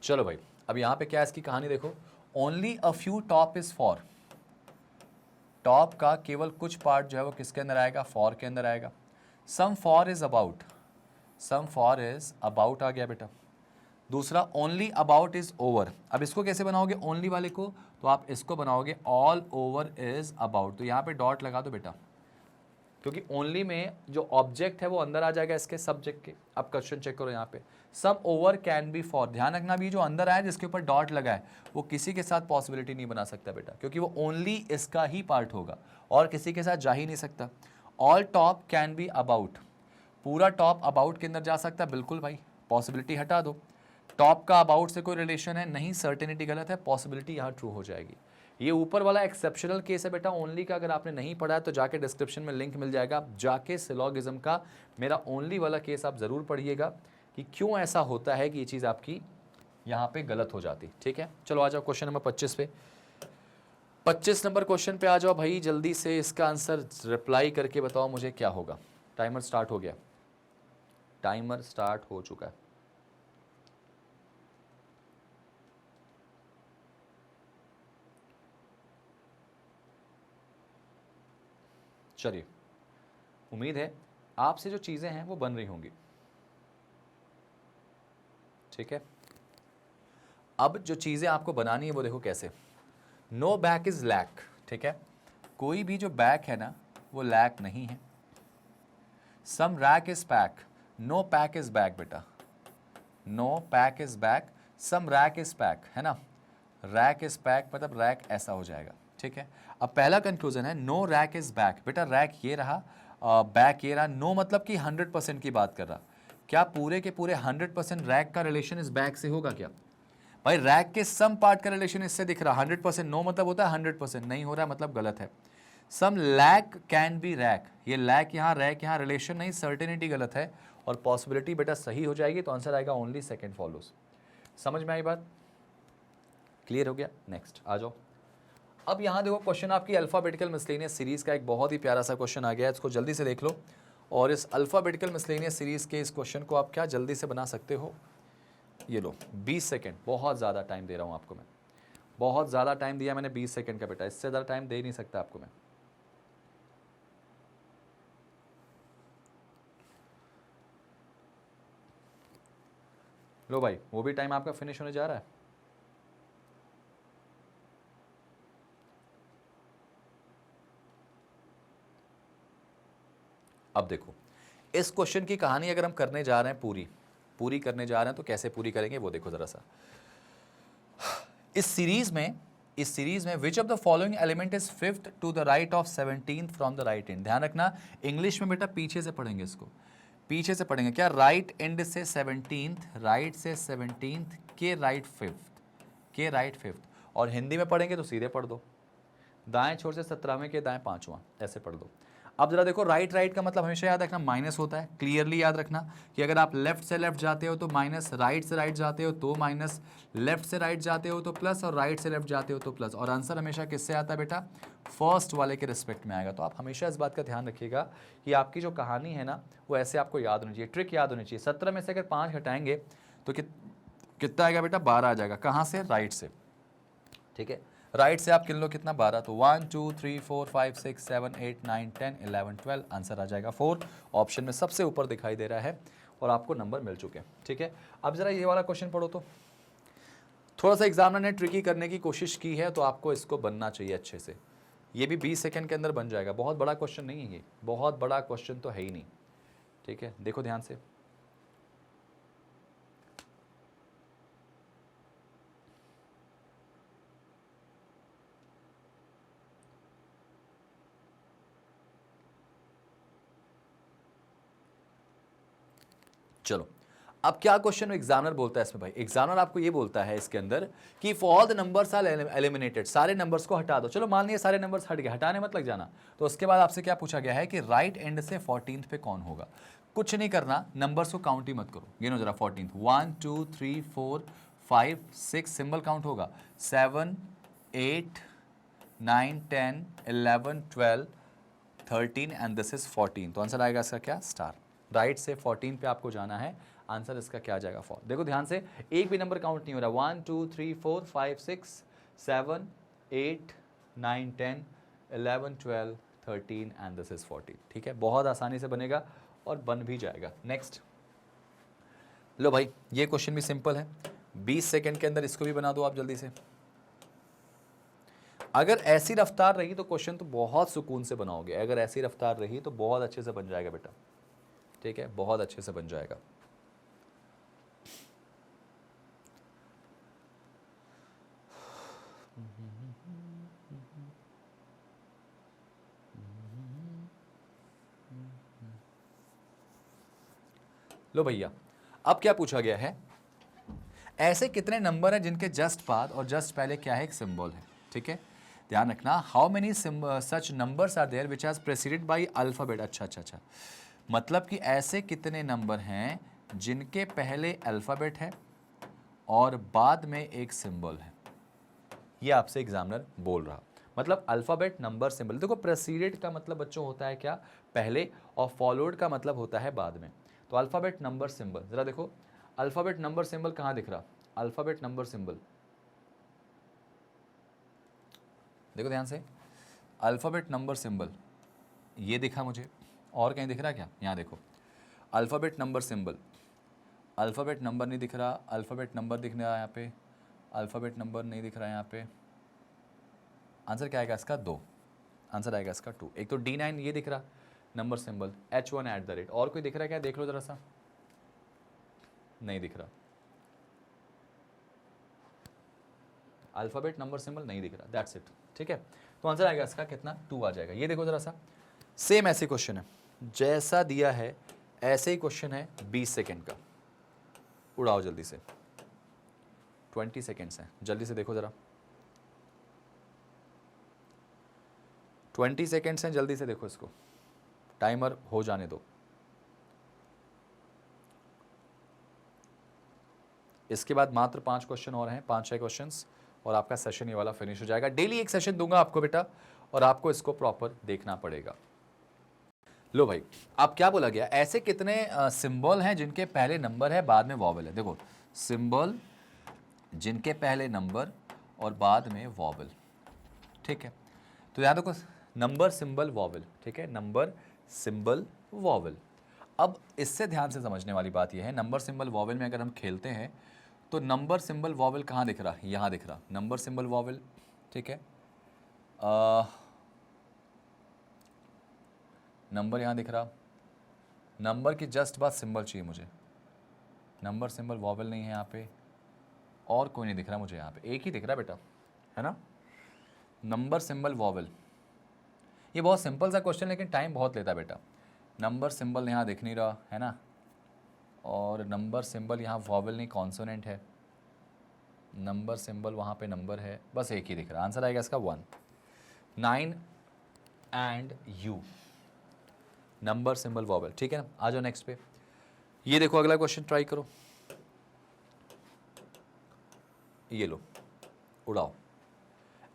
चलो भाई, अब यहाँ पे क्या है इसकी कहानी देखो, only a few top is for, top का केवल कुछ पार्ट जो है वो किसके अंदर आएगा, फॉर के अंदर आएगा। Some four is about, some four is about आ गया बेटा। दूसरा ओनली अबाउट इज ओवर, अब इसको कैसे बनाओगे ओनली वाले को, तो आप इसको बनाओगे ऑल ओवर इज अबाउट, तो यहाँ पे डॉट लगा दो बेटा, क्योंकि ओनली में जो ऑब्जेक्ट है वो अंदर आ जाएगा इसके सब्जेक्ट के। अब क्वेश्चन चेक करो यहाँ पे, सम ओवर कैन बी फॉर, ध्यान रखना भी जो अंदर आया जिसके ऊपर डॉट लगा है वो किसी के साथ पॉसिबिलिटी नहीं बना सकता बेटा, क्योंकि वो ओनली इसका ही पार्ट होगा और किसी के साथ जा ही नहीं सकता। All top can be about, पूरा टॉप अबाउट के अंदर जा सकता है, बिल्कुल भाई, पॉसिबिलिटी हटा दो। टॉप का अबाउट से कोई रिलेशन है नहीं, सर्टेनिटी गलत है, पॉसिबिलिटी यहाँ ट्रू हो जाएगी। ये ऊपर वाला एक्सेप्शनल केस है बेटा ओनली का, अगर आपने नहीं पढ़ा है तो जाके डिस्क्रिप्शन में लिंक मिल जाएगा, जाके सिलोगिज्म का मेरा ओनली वाला केस आप ज़रूर पढ़िएगा कि क्यों ऐसा होता है कि ये चीज़ आपकी यहाँ पे गलत हो जाती, ठीक है। चलो आ जाओ क्वेश्चन नंबर 25 पे, 25 नंबर क्वेश्चन पे आ जाओ भाई, जल्दी से इसका आंसर रिप्लाई करके बताओ मुझे क्या होगा। टाइमर स्टार्ट हो गया, टाइमर स्टार्ट हो चुका है। चलिए, उम्मीद है आपसे जो चीज़ें हैं वो बन रही होंगी, ठीक है। अब जो चीज़ें आपको बनानी है वो देखो कैसे, नो बैक इज लैक, ठीक है, कोई भी जो बैक है ना वो लैक नहीं है। Some rack is pack, no pack is back बेटा, no pack is back, some rack is pack, है ना, रैक इज पैक मतलब रैक ऐसा हो जाएगा, ठीक है। अब पहला कंक्लूजन है नो रैक इज बैक, बेटा रैक ये रहा, बैक ये रहा, नो मतलब कि 100% की बात कर रहा, क्या पूरे के पूरे 100% रैक का रिलेशन इस बैक से होगा क्या, भाई रैक के सम पार्ट का रिलेशन इससे दिख रहा 100%, नो मतलब होता है 100%, नहीं हो रहा है मतलब गलत है। सम लैक कैन बी रैक, ये लैक यहाँ रैक यहाँ रिलेशन नहीं, सर्टेनिटी गलत है और पॉसिबिलिटी बेटा सही हो जाएगी, तो आंसर आएगा ओनली सेकंड फॉलोज। समझ में आई बात? क्लियर हो गया? नेक्स्ट आ जाओ। अब यहाँ देखो क्वेश्चन आपकी अल्फाबेटिकल मिसलेनियस सीरीज का एक बहुत ही प्यारा सा क्वेश्चन आ गया है, इसको जल्दी से देख लो। और इस अल्फाबेटिकल मिसलेनियस सीरीज के इस क्वेश्चन को आप क्या जल्दी से बना सकते हो, ये लो 20 सेकंड, बहुत ज़्यादा टाइम दे रहा हूँ आपको मैं, बहुत ज़्यादा टाइम दिया मैंने 20 सेकंड का बेटा, इससे ज़्यादा टाइम दे नहीं सकता आपको मैं। लो भाई वो भी टाइम आपका फिनिश होने जा रहा है। अब देखो इस क्वेश्चन की कहानी अगर हम करने जा रहे हैं पूरी करने जा रहे हैं, तो कैसे पूरी करेंगे वो देखो जरा सा। इस सीरीज में which of the following element is fifth to the right of 17th from the right end. ध्यान रखना इंग्लिश में बेटा पीछे से पढ़ेंगे इसको, पीछे से पढ़ेंगे क्या, राइट एंड से 17th, राइट से 17th के राइट फिफ्थ, और हिंदी में पढ़ेंगे तो सीधे पढ़ दो, दाएं छोर से 17वें के दाएं 5वां, ऐसे पढ़ दो। अब जरा देखो राइट का मतलब हमेशा याद रखना माइनस होता है, क्लियरली याद रखना कि अगर आप लेफ्ट से लेफ्ट जाते हो तो माइनस, राइट से राइट जाते हो तो माइनस, लेफ्ट से राइट जाते हो तो प्लस, और राइट से लेफ्ट जाते हो तो प्लस। और आंसर हमेशा किससे आता है बेटा, फर्स्ट वाले के रिस्पेक्ट में आएगा। तो आप हमेशा इस बात का ध्यान रखिएगा कि आपकी जो कहानी है ना वो ऐसे आपको याद होनी चाहिए, ट्रिक याद होनी चाहिए। 17 में से अगर 5 हटाएंगे तो कितना आएगा बेटा, 12 आ जाएगा। कहाँ से, राइट से, ठीक है। राइट से आप गिन लो कितना, 12, तो 1 2 3 4 5 6 7 8 9 10 11 12, आंसर आ जाएगा 4, ऑप्शन में सबसे ऊपर दिखाई दे रहा है और आपको नंबर मिल चुके हैं, ठीक है। अब जरा ये वाला क्वेश्चन पढ़ो, तो थोड़ा सा एग्जामिनर ने ट्रिकी करने की कोशिश की है, तो आपको इसको बनना चाहिए अच्छे से। ये भी 20 सेकंड के अंदर बन जाएगा, बहुत बड़ा क्वेश्चन नहीं है ये, बहुत बड़ा क्वेश्चन तो है ही नहीं, ठीक है। देखो ध्यान से, चलो। अब क्या क्वेश्चन एग्जामिनर बोलता है इसमें भाई, एग्जामिनर आपको ये बोलता है इसके अंदर कि for all the numbers are eliminated, सारे नंबर्स को हटा दो। चलो मान लिया सारे नंबर्स हट गए, हटाने मत लग जाना। तो उसके बाद आपसे क्या पूछा गया है कि राइट एंड से 14th पे कौन होगा। कुछ नहीं करना, नंबर्स को काउंट ही मत करो, गिनो जरा 14th, 1 2 3 4 5 6, सिंबल काउंट होगा 7 8 9 10 11 12 13 एंड दिस इज 14। तो आंसर आएगा इसका क्या, स्टार। राइट से 14 पे आपको जाना है, आंसर इसका क्या आ जाएगा, 4। देखो ध्यान से, एक भी नंबर काउंट नहीं हो रहा, 1 2 3 4 5 6 7 8 9 10 11 12 13 एंड दिस इज 14, ठीक है। बहुत आसानी से बनेगा और बन भी जाएगा। नेक्स्ट लो भाई, ये क्वेश्चन भी सिंपल है, 20 सेकंड के अंदर इसको भी बना दो आप जल्दी से। अगर ऐसी रफ्तार रही तो क्वेश्चन तो बहुत सुकून से बनाओगे, अगर ऐसी रफ्तार रही तो बहुत अच्छे से बन जाएगा बेटा, ठीक है, बहुत अच्छे से बन जाएगा। लो भैया, अब क्या पूछा गया है, ऐसे कितने नंबर हैं जिनके जस्ट बाद और जस्ट पहले क्या है, एक सिंबल है, ठीक है। ध्यान रखना, how many such numbers are there which has preceded by alphabet. अच्छा, मतलब कि ऐसे कितने नंबर हैं जिनके पहले अल्फाबेट है और बाद में एक सिंबल है, ये आपसे एग्जामिनर बोल रहा। मतलब अल्फाबेट नंबर सिंबल, देखो प्रेसिडेड का मतलब बच्चों होता है क्या, पहले, और फॉलोड का मतलब होता है बाद में। तो अल्फाबेट नंबर सिंबल, जरा देखो अल्फाबेट नंबर सिंबल कहाँ दिख रहा, अल्फाबेट नंबर सिंबल, देखो ध्यान से, अल्फाबेट नंबर सिंबल ये दिखा मुझे, और कहीं दिख रहा है क्या, यहाँ देखो alphabet number symbol, alphabet number नहीं दिख रहा, अल्फाबेट नंबर दिख रहा है यहाँ पे, अल्फाबेट नंबर नहीं दिख रहा है यहाँ पे। आंसर क्या आएगा इसका, 2, आंसर आएगा इसका 2। एक तो D9 ये दिख रहा नंबर सिंबल, H1 @ और कोई दिख रहा है क्या, देख लो जरा सा, नहीं दिख रहा, अल्फाबेट नंबर सिंबल नहीं दिख रहा, दैट्स इट, ठीक है। तो आंसर आएगा इसका कितना, 2 आ जाएगा। ये देखो जरा सा, सेम ऐसे क्वेश्चन है, जैसा दिया है ऐसे ही क्वेश्चन है, 20 सेकंड का, उड़ाओ जल्दी से। 20 सेकेंड्स हैं, जल्दी से देखो ज़रा। 20 सेकेंड्स हैं, जल्दी से देखो इसको, टाइमर हो जाने दो। इसके बाद मात्र 5 क्वेश्चन और हैं, 5-6 क्वेश्चंस, और आपका सेशन ये वाला फिनिश हो जाएगा। डेली एक सेशन दूंगा आपको बेटा, और आपको इसको प्रॉपर देखना पड़ेगा। लो भाई, अब क्या बोला गया, ऐसे कितने सिंबल हैं जिनके पहले नंबर है बाद में वॉवल है। देखो, सिंबल जिनके पहले नंबर और बाद में वॉवल, ठीक है। तो याद रखो, नंबर सिंबल वॉवल, ठीक है, नंबर सिंबल वॉवल। अब इससे ध्यान से समझने वाली बात यह है, नंबर सिंबल वॉवल में अगर हम खेलते हैं तो नंबर सिंबल वॉवल कहाँ दिख रहा, यहाँ दिख रहा नंबर सिंबल वॉवल, ठीक है। नंबर यहाँ दिख रहा, नंबर की जस्ट बाद सिंबल चाहिए मुझे, नंबर सिंबल वॉवल नहीं है यहाँ पे, और कोई नहीं दिख रहा मुझे यहाँ पे, एक ही दिख रहा बेटा, है ना, नंबर सिंबल वॉवल। ये बहुत सिंपल सा क्वेश्चन लेकिन टाइम बहुत लेता है बेटा। नंबर सिंबल यहाँ दिख नहीं रहा है ना, और नंबर सिंबल यहाँ वॉवल नहीं कॉन्सोनेंट है, नंबर सिंबल वहाँ पे नंबर है, बस एक ही दिख रहा। आंसर आएगा इसका 1, 9 and you, number symbol vowel, ठीक है ना। आ जाओ नेक्स्ट पे, ये देखो अगला क्वेश्चन ट्राई करो, ये लो उड़ाओ।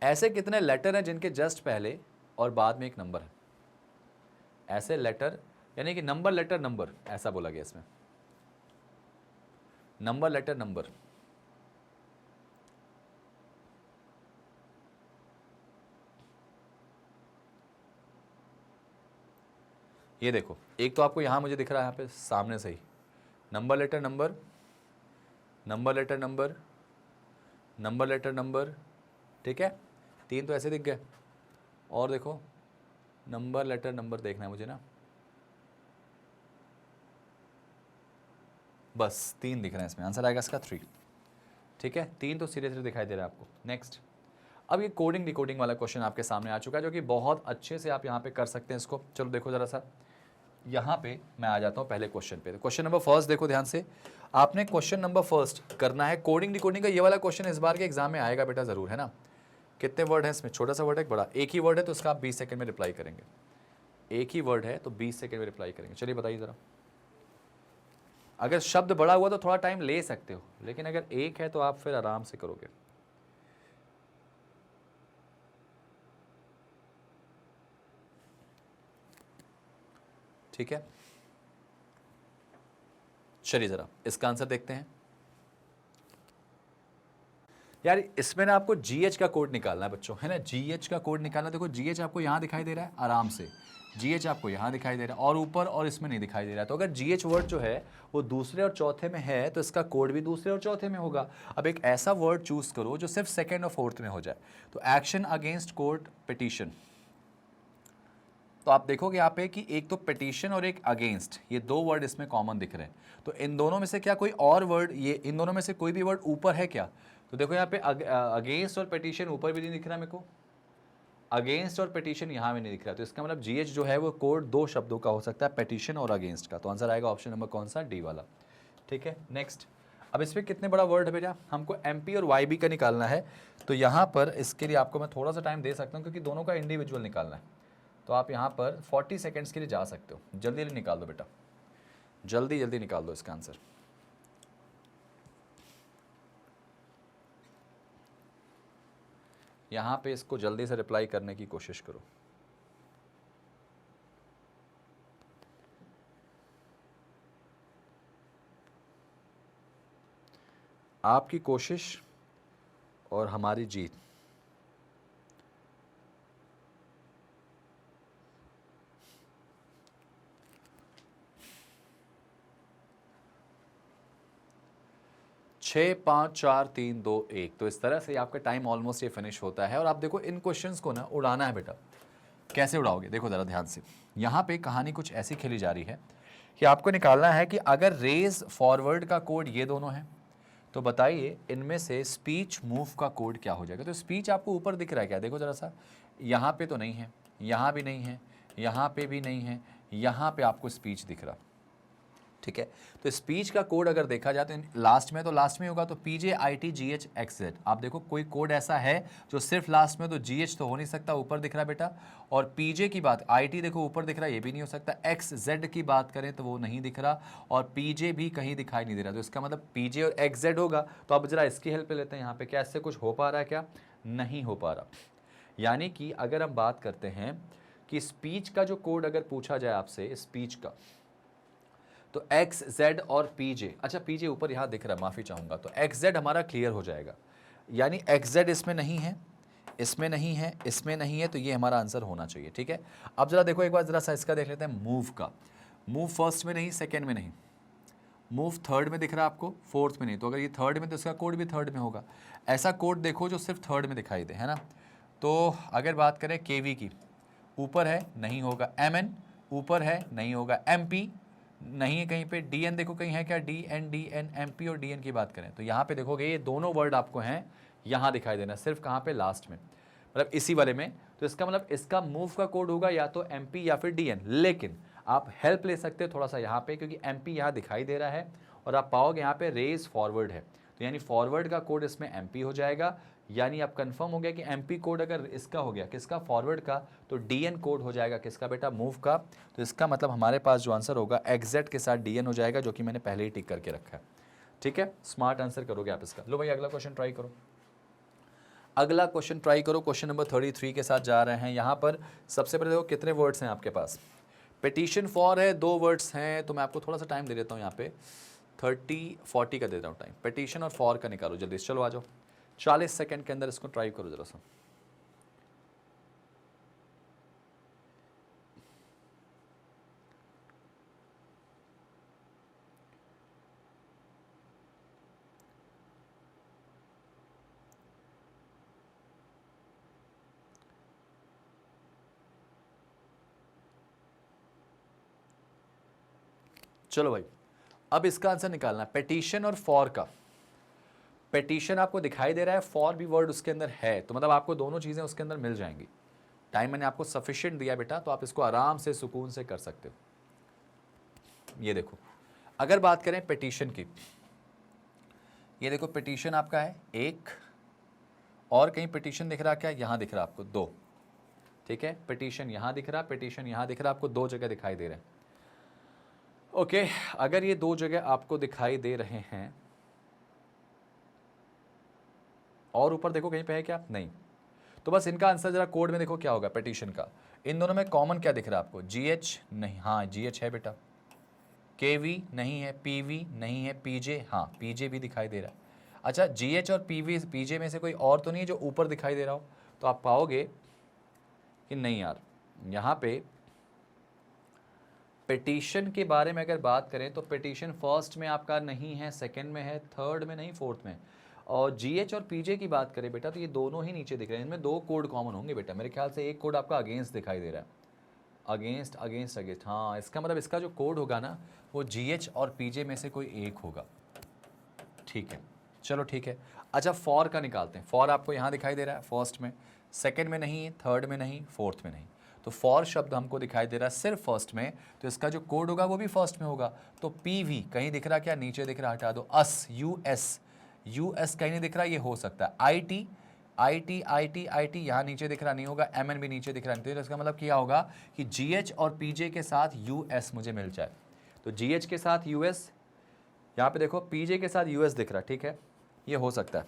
ऐसे कितने लेटर हैं जिनके जस्ट पहले और बाद में एक नंबर है। ऐसे लेटर यानी कि नंबर लेटर नंबर, ऐसा बोला गया इसमें, नंबर लेटर नंबर। ये देखो, एक तो आपको यहां मुझे दिख रहा है यहाँ पे सामने से ही, number letter number, number letter number, number letter number, ठीक है, 3 तो ऐसे दिख गए। और देखो नंबर लेटर नंबर देखना है मुझे ना, बस 3 दिख रहे हैं इसमें। आंसर आएगा इसका 3, ठीक है, 3 तो सीरियसली दिखाई दे रहा है आपको। नेक्स्ट, अब ये कोडिंग डिकोडिंग वाला क्वेश्चन आपके सामने आ चुका है, जो कि बहुत अच्छे से आप यहाँ पे कर सकते हैं इसको। चलो देखो जरा सा, यहाँ पे मैं आ जाता हूँ पहले क्वेश्चन पे। क्वेश्चन नंबर फर्स्ट देखो ध्यान से, आपने क्वेश्चन नंबर फर्स्ट करना है कोडिंग डिकोडिंग का। ये वाला क्वेश्चन इस बार के एग्जाम में आएगा बेटा जरूर, है ना। कितने वर्ड है इसमें, छोटा सा वर्ड है बड़ा, एक ही वर्ड है तो उसका आप 20 सेकंड में रिप्लाई करेंगे, एक ही वर्ड है तो 20 सेकंड में रिप्लाई करेंगे। चलिए बताइए जरा, अगर शब्द बड़ा हुआ तो थोड़ा टाइम ले सकते हो, लेकिन अगर एक है तो आप फिर आराम से करोगे। ठीक है, चलिए जरा इसका आंसर देखते हैं। यार इसमें ना आपको जीएच का कोड निकालना है बच्चों, है ना, जीएच का कोड निकालना। देखो जीएच आपको यहाँ दिखाई दे रहा है आराम से, जीएच आपको यहाँ दिखाई दे रहा है और ऊपर और इसमें नहीं दिखाई दे रहा है। तो अगर जीएच वर्ड जो है वो दूसरे और चौथे में है तो इसका कोड भी दूसरे और चौथे में होगा। अब एक ऐसा वर्ड चूज करो जो सिर्फ सेकेंड और फोर्थ में हो जाए। तो एक्शन अगेंस्ट कोर्ट पिटीशन, तो आप देखोगे यहाँ पे कि एक तो पिटीशन और एक अगेंस्ट, ये 2 वर्ड इसमें कॉमन दिख रहे हैं। तो इन दोनों में से क्या कोई और वर्ड, ये इन दोनों में से कोई भी वर्ड ऊपर है क्या? तो देखो यहाँ पे अगेंस्ट और पिटीशन ऊपर भी नहीं दिख रहा मेरे को, अगेंस्ट और पिटीशन यहाँ में नहीं दिख रहा। तो इसका मतलब जीएच जो है वो कोड 2 शब्दों का हो सकता है, पिटीशन और अगेंस्ट का। तो आंसर आएगा ऑप्शन नंबर कौन सा, डी वाला। ठीक है, नेक्स्ट। अब इसमें कितने बड़ा वर्ड है बेटा, हमको एमपी और वाईबी का निकालना है। तो यहाँ पर इसके लिए आपको मैं थोड़ा सा टाइम दे सकता हूँ क्योंकि दोनों का इंडिविजुअल निकालना है। तो आप यहाँ पर 40 सेकेंड्स के लिए जा सकते हो। जल्दी जल्दी निकाल दो बेटा, जल्दी जल्दी निकाल दो इसका आंसर। यहाँ पे इसको जल्दी से रिप्लाई करने की कोशिश करो। आपकी कोशिश और हमारी जीत। छः 5 4 3 2 1। तो इस तरह से आपका टाइम ऑलमोस्ट ये फिनिश होता है। और आप देखो इन क्वेश्चंस को ना उड़ाना है बेटा। कैसे उड़ाओगे, देखो ज़रा ध्यान से। यहाँ पे कहानी कुछ ऐसी खेली जा रही है कि आपको निकालना है कि अगर रेज फॉरवर्ड का कोड ये दोनों है तो बताइए इनमें से स्पीच मूव का कोड क्या हो जाएगा। तो स्पीच आपको ऊपर दिख रहा है क्या, देखो ज़रा सा। यहाँ पे तो नहीं है, यहाँ भी नहीं है, यहाँ पे भी नहीं है, यहाँ पे आपको स्पीच दिख रहा। ठीक है। तो स्पीच का कोड अगर देखा जाए तो लास्ट में होगा तो PJITGHXZ। आप देखो कोई कोड ऐसा है जो सिर्फ लास्ट में, तो GH तो हो नहीं सकता, ऊपर दिख रहा है बेटा। और PJ की बात, IT देखो ऊपर दिख रहा है, ये भी नहीं हो सकता। XZ की बात करें तो वो नहीं दिख रहा, और PJ भी कहीं दिखाई नहीं दे रहा। तो इसका मतलब PJ और XZ होगा। तो अब जरा इसकी हेल्प ले लेते हैं यहाँ पे, क्या इससे कुछ हो पा रहा है? क्या नहीं हो पा रहा। यानी कि अगर हम बात करते हैं कि स्पीच का जो कोड अगर पूछा जाए आपसे स्पीच का, तो एक्स जेड और पीजे, अच्छा पीजे ऊपर यहाँ दिख रहा है, माफ़ी चाहूँगा, तो एक्स जेड हमारा क्लियर हो जाएगा। यानी एक्स जेड इसमें नहीं है, इसमें नहीं है, इसमें नहीं है, तो ये हमारा आंसर होना चाहिए। ठीक है। अब जरा देखो एक बार जरा सा इसका देख लेते हैं मूव का। मूव फर्स्ट में नहीं, सेकेंड में नहीं, मूव थर्ड में दिख रहा है आपको, फोर्थ में नहीं। तो अगर ये थर्ड में तो इसका कोड भी थर्ड में होगा। ऐसा कोड देखो जो सिर्फ थर्ड में दिखाई दे, है ना। तो अगर बात करें केवी की, ऊपर है नहीं होगा, एमएन ऊपर है नहीं होगा, एमपी नहीं है कहीं पे, डीएन देखो कहीं है क्या, डीएन एमपी, और डीएन की बात करें तो यहाँ पे देखोगे ये दोनों वर्ड आपको हैं यहाँ दिखाई देना, सिर्फ कहाँ पे, लास्ट में, मतलब इसी वाले में। तो इसका मतलब इसका मूव का कोड होगा या तो एमपी या फिर डीएन। लेकिन आप हेल्प ले सकते हो थोड़ा सा यहाँ पे, क्योंकि एमपी यहाँ दिखाई दे रहा है और आप पाओगे यहाँ पे रेज फॉरवर्ड है, तो यानी फॉरवर्ड का कोड इसमें एमपी हो जाएगा। यानी अब कंफर्म हो गया कि एमपी कोड अगर इसका हो गया किसका, फॉरवर्ड का, तो डीएन कोड हो जाएगा किसका बेटा, मूव का। तो इसका मतलब हमारे पास जो आंसर होगा एग्जैक्ट के साथ डीएन हो जाएगा, जो कि मैंने पहले ही टिक करके रखा है। ठीक है, स्मार्ट आंसर करोगे आप इसका। लो भाई अगला क्वेश्चन ट्राई करो, अगला क्वेश्चन ट्राई करो। क्वेश्चन नंबर 33 के साथ जा रहे हैं। यहाँ पर सबसे पहले देखो कितने वर्ड्स हैं आपके पास। पिटीशन फॉर है, 2 वर्ड्स हैं, तो मैं आपको थोड़ा सा टाइम दे देता हूँ यहाँ पे, 30-40 का दे रहा हूँ टाइम। पिटीशन और फॉर का निकालो जल्दी, चलो आ जाओ, 40 सेकंड के अंदर इसको ट्राई करो जरा सा। चलो भाई अब इसका आंसर निकालना है, पिटीशन और फॉर का। पिटीशन आपको दिखाई दे रहा है, फॉर भी वर्ड उसके अंदर है, तो मतलब आपको दोनों चीज़ें उसके अंदर मिल जाएंगी। टाइम मैंने आपको सफिशिएंट दिया बेटा, तो आप इसको आराम से सुकून से कर सकते हो। ये देखो अगर बात करें पिटीशन की, ये देखो पिटीशन आपका है 1, और कहीं पिटीशन दिख रहा क्या, यहाँ दिख रहा आपको 2। ठीक है, पिटीशन यहाँ दिख रहा, पिटीशन यहाँ दिख रहा, आपको 2 जगह दिखाई दे रहे हैं। ओके, अगर ये 2 जगह आपको दिखाई दे रहे हैं, और ऊपर देखो कहीं पे है क्या, नहीं, तो बस इनका आंसर जरा कोड में देखो क्या होगा पिटीशन का। इन दोनों में कॉमन क्या दिख रहा है आपको, जीएच नहीं, हाँ जीएच है बेटा, केवी नहीं है, पीवी नहीं है, पीजे, हाँ पीजे भी दिखाई दे रहा है। अच्छा जीएच और पीवी पीजे में से कोई और तो नहीं है जो ऊपर दिखाई दे रहा हो, तो आप पाओगे कि नहीं यार, यहाँ पे पिटीशन के बारे में अगर बात करें तो पिटीशन फर्स्ट में आपका नहीं है, सेकंड में है, थर्ड में नहीं, फोर्थ में। और जीएच और पीजे की बात करें बेटा तो ये दोनों ही नीचे दिख रहे हैं, इनमें 2 कोड कॉमन होंगे बेटा, मेरे ख्याल से एक कोड आपका अगेंस्ट दिखाई दे रहा है, अगेंस्ट अगेंस्ट अगेंस्ट, हाँ इसका मतलब इसका जो कोड होगा ना वो जीएच और पीजे में से कोई एक होगा। ठीक है, चलो ठीक है। अच्छा फॉर का निकालते हैं, फॉर आपको यहाँ दिखाई दे रहा है फर्स्ट में, सेकंड में नहीं, थर्ड में नहीं, फोर्थ में नहीं, तो फॉर शब्द हमको दिखाई दे रहा है सिर्फ फर्स्ट में, तो इसका जो कोड होगा वो भी फर्स्ट में होगा। तो पीवी कहीं दिख रहा क्या, नीचे दिख रहा, हटा दो। अस, यूएस, यूएस कहीं नहीं दिख रहा, ये हो सकता है। आईटी, आईटी आईटी आईटी यहाँ नीचे दिख रहा नहीं होगा, एमएन भी नीचे दिख रहा नहीं, तो इसका मतलब क्या होगा कि जीएच और पीजे के साथ यूएस मुझे मिल जाए। तो जीएच के साथ यूएस, यहाँ पे देखो पीजे के साथ यूएस दिख रहा है, ठीक है, ये हो सकता है।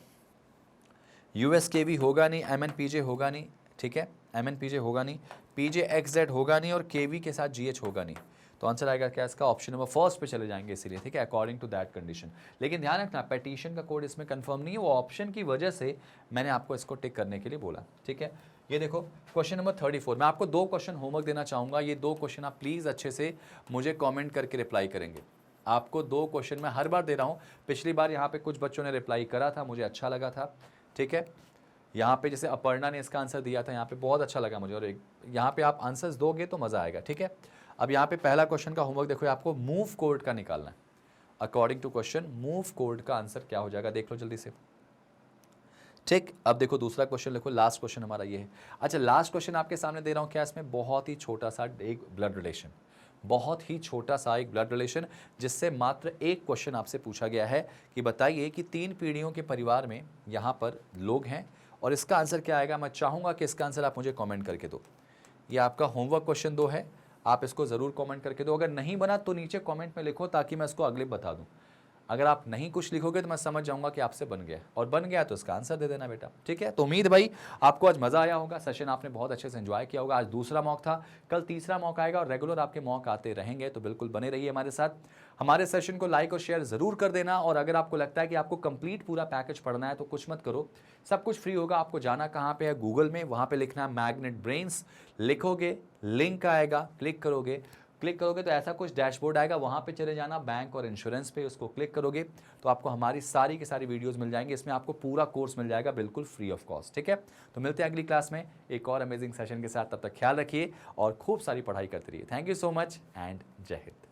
यूएस के भी होगा नहीं, एमएन पीजे होगा नहीं, ठीक है, एमएन पीजे होगा नहीं, पीजे एक्सजेड होगा नहीं, और केवी के साथ जीएच होगा नहीं। तो आंसर आएगा क्या इसका, ऑप्शन नंबर फर्स्ट पे चले जाएंगे इसीलिए, ठीक है, अकॉर्डिंग टू दैट कंडीशन। लेकिन ध्यान रखना पिटीशन का कोड इसमें कंफर्म नहीं है, वो ऑप्शन की वजह से मैंने आपको इसको टिक करने के लिए बोला। ठीक है, ये देखो क्वेश्चन नंबर 34, मैं आपको 2 क्वेश्चन होमवर्क देना चाहूँगा, ये 2 क्वेश्चन आप प्लीज़ अच्छे से मुझे कॉमेंट करके रिप्लाई करेंगे। आपको 2 क्वेश्चन मैं हर बार दे रहा हूँ, पिछली बार यहाँ पे कुछ बच्चों ने रिप्लाई करा था, मुझे अच्छा लगा था। ठीक है, यहाँ पे जैसे अपर्णा ने इसका आंसर दिया था, यहाँ पे बहुत अच्छा लगा मुझे, और एक यहाँ पे आप आंसर्स दोगे तो मज़ा आएगा। ठीक है, अब यहाँ पे पहला क्वेश्चन का होमवर्क देखो, आपको मूव कोड का निकालना है। According to question move code का आंसर क्या हो जाएगा, देख लो जल्दी से। ठीक, अब देखो दूसरा क्वेश्चन लिखो, लास्ट क्वेश्चन हमारा ये है। अच्छा लास्ट क्वेश्चन आपके सामने दे रहा हूँ, क्या इसमें बहुत ही छोटा सा एक ब्लड रिलेशन, बहुत ही छोटा सा एक ब्लड रिलेशन, जिससे मात्र एक क्वेश्चन आपसे पूछा गया है कि बताइए कि 3 पीढ़ियों के परिवार में यहाँ पर लोग हैं, और इसका आंसर क्या आएगा। मैं चाहूँगा कि इसका आंसर आप मुझे कमेंट करके दो। ये आपका होमवर्क क्वेश्चन 2 है, आप इसको ज़रूर कमेंट करके दो। अगर नहीं बना तो नीचे कमेंट में लिखो, ताकि मैं इसको अगले बता दूँ। अगर आप नहीं कुछ लिखोगे तो मैं समझ जाऊंगा कि आपसे बन गया, और बन गया तो इसका आंसर दे देना बेटा, ठीक है। तो उम्मीद भाई आपको आज मज़ा आया होगा, सेशन आपने बहुत अच्छे से एंजॉय किया होगा। आज दूसरा मॉक था, कल तीसरा मॉक आएगा, और रेगुलर आपके मॉक आते रहेंगे, तो बिल्कुल बने रहिए हमारे साथ। हमारे सेशन को लाइक और शेयर ज़रूर कर देना, और अगर आपको लगता है कि आपको कंप्लीट पूरा पैकेज पढ़ना है तो कुछ मत करो, सब कुछ फ्री होगा। आपको जाना कहाँ पे है, गूगल में, वहाँ पे लिखना है मैग्नेट ब्रेन्स, लिखोगे, लिंक आएगा, क्लिक करोगे तो ऐसा कुछ डैशबोर्ड आएगा, वहाँ पे चले जाना, बैंक और इंश्योरेंस पे उसको क्लिक करोगे तो आपको हमारी सारी की सारी वीडियोस मिल जाएंगे। इसमें आपको पूरा कोर्स मिल जाएगा बिल्कुल फ्री ऑफ कॉस्ट, ठीक है। तो मिलते हैं अगली क्लास में एक और अमेजिंग सेशन के साथ, तब तक ख्याल रखिए और खूब सारी पढ़ाई करते रहिए। Thank you so much and जय हिंद।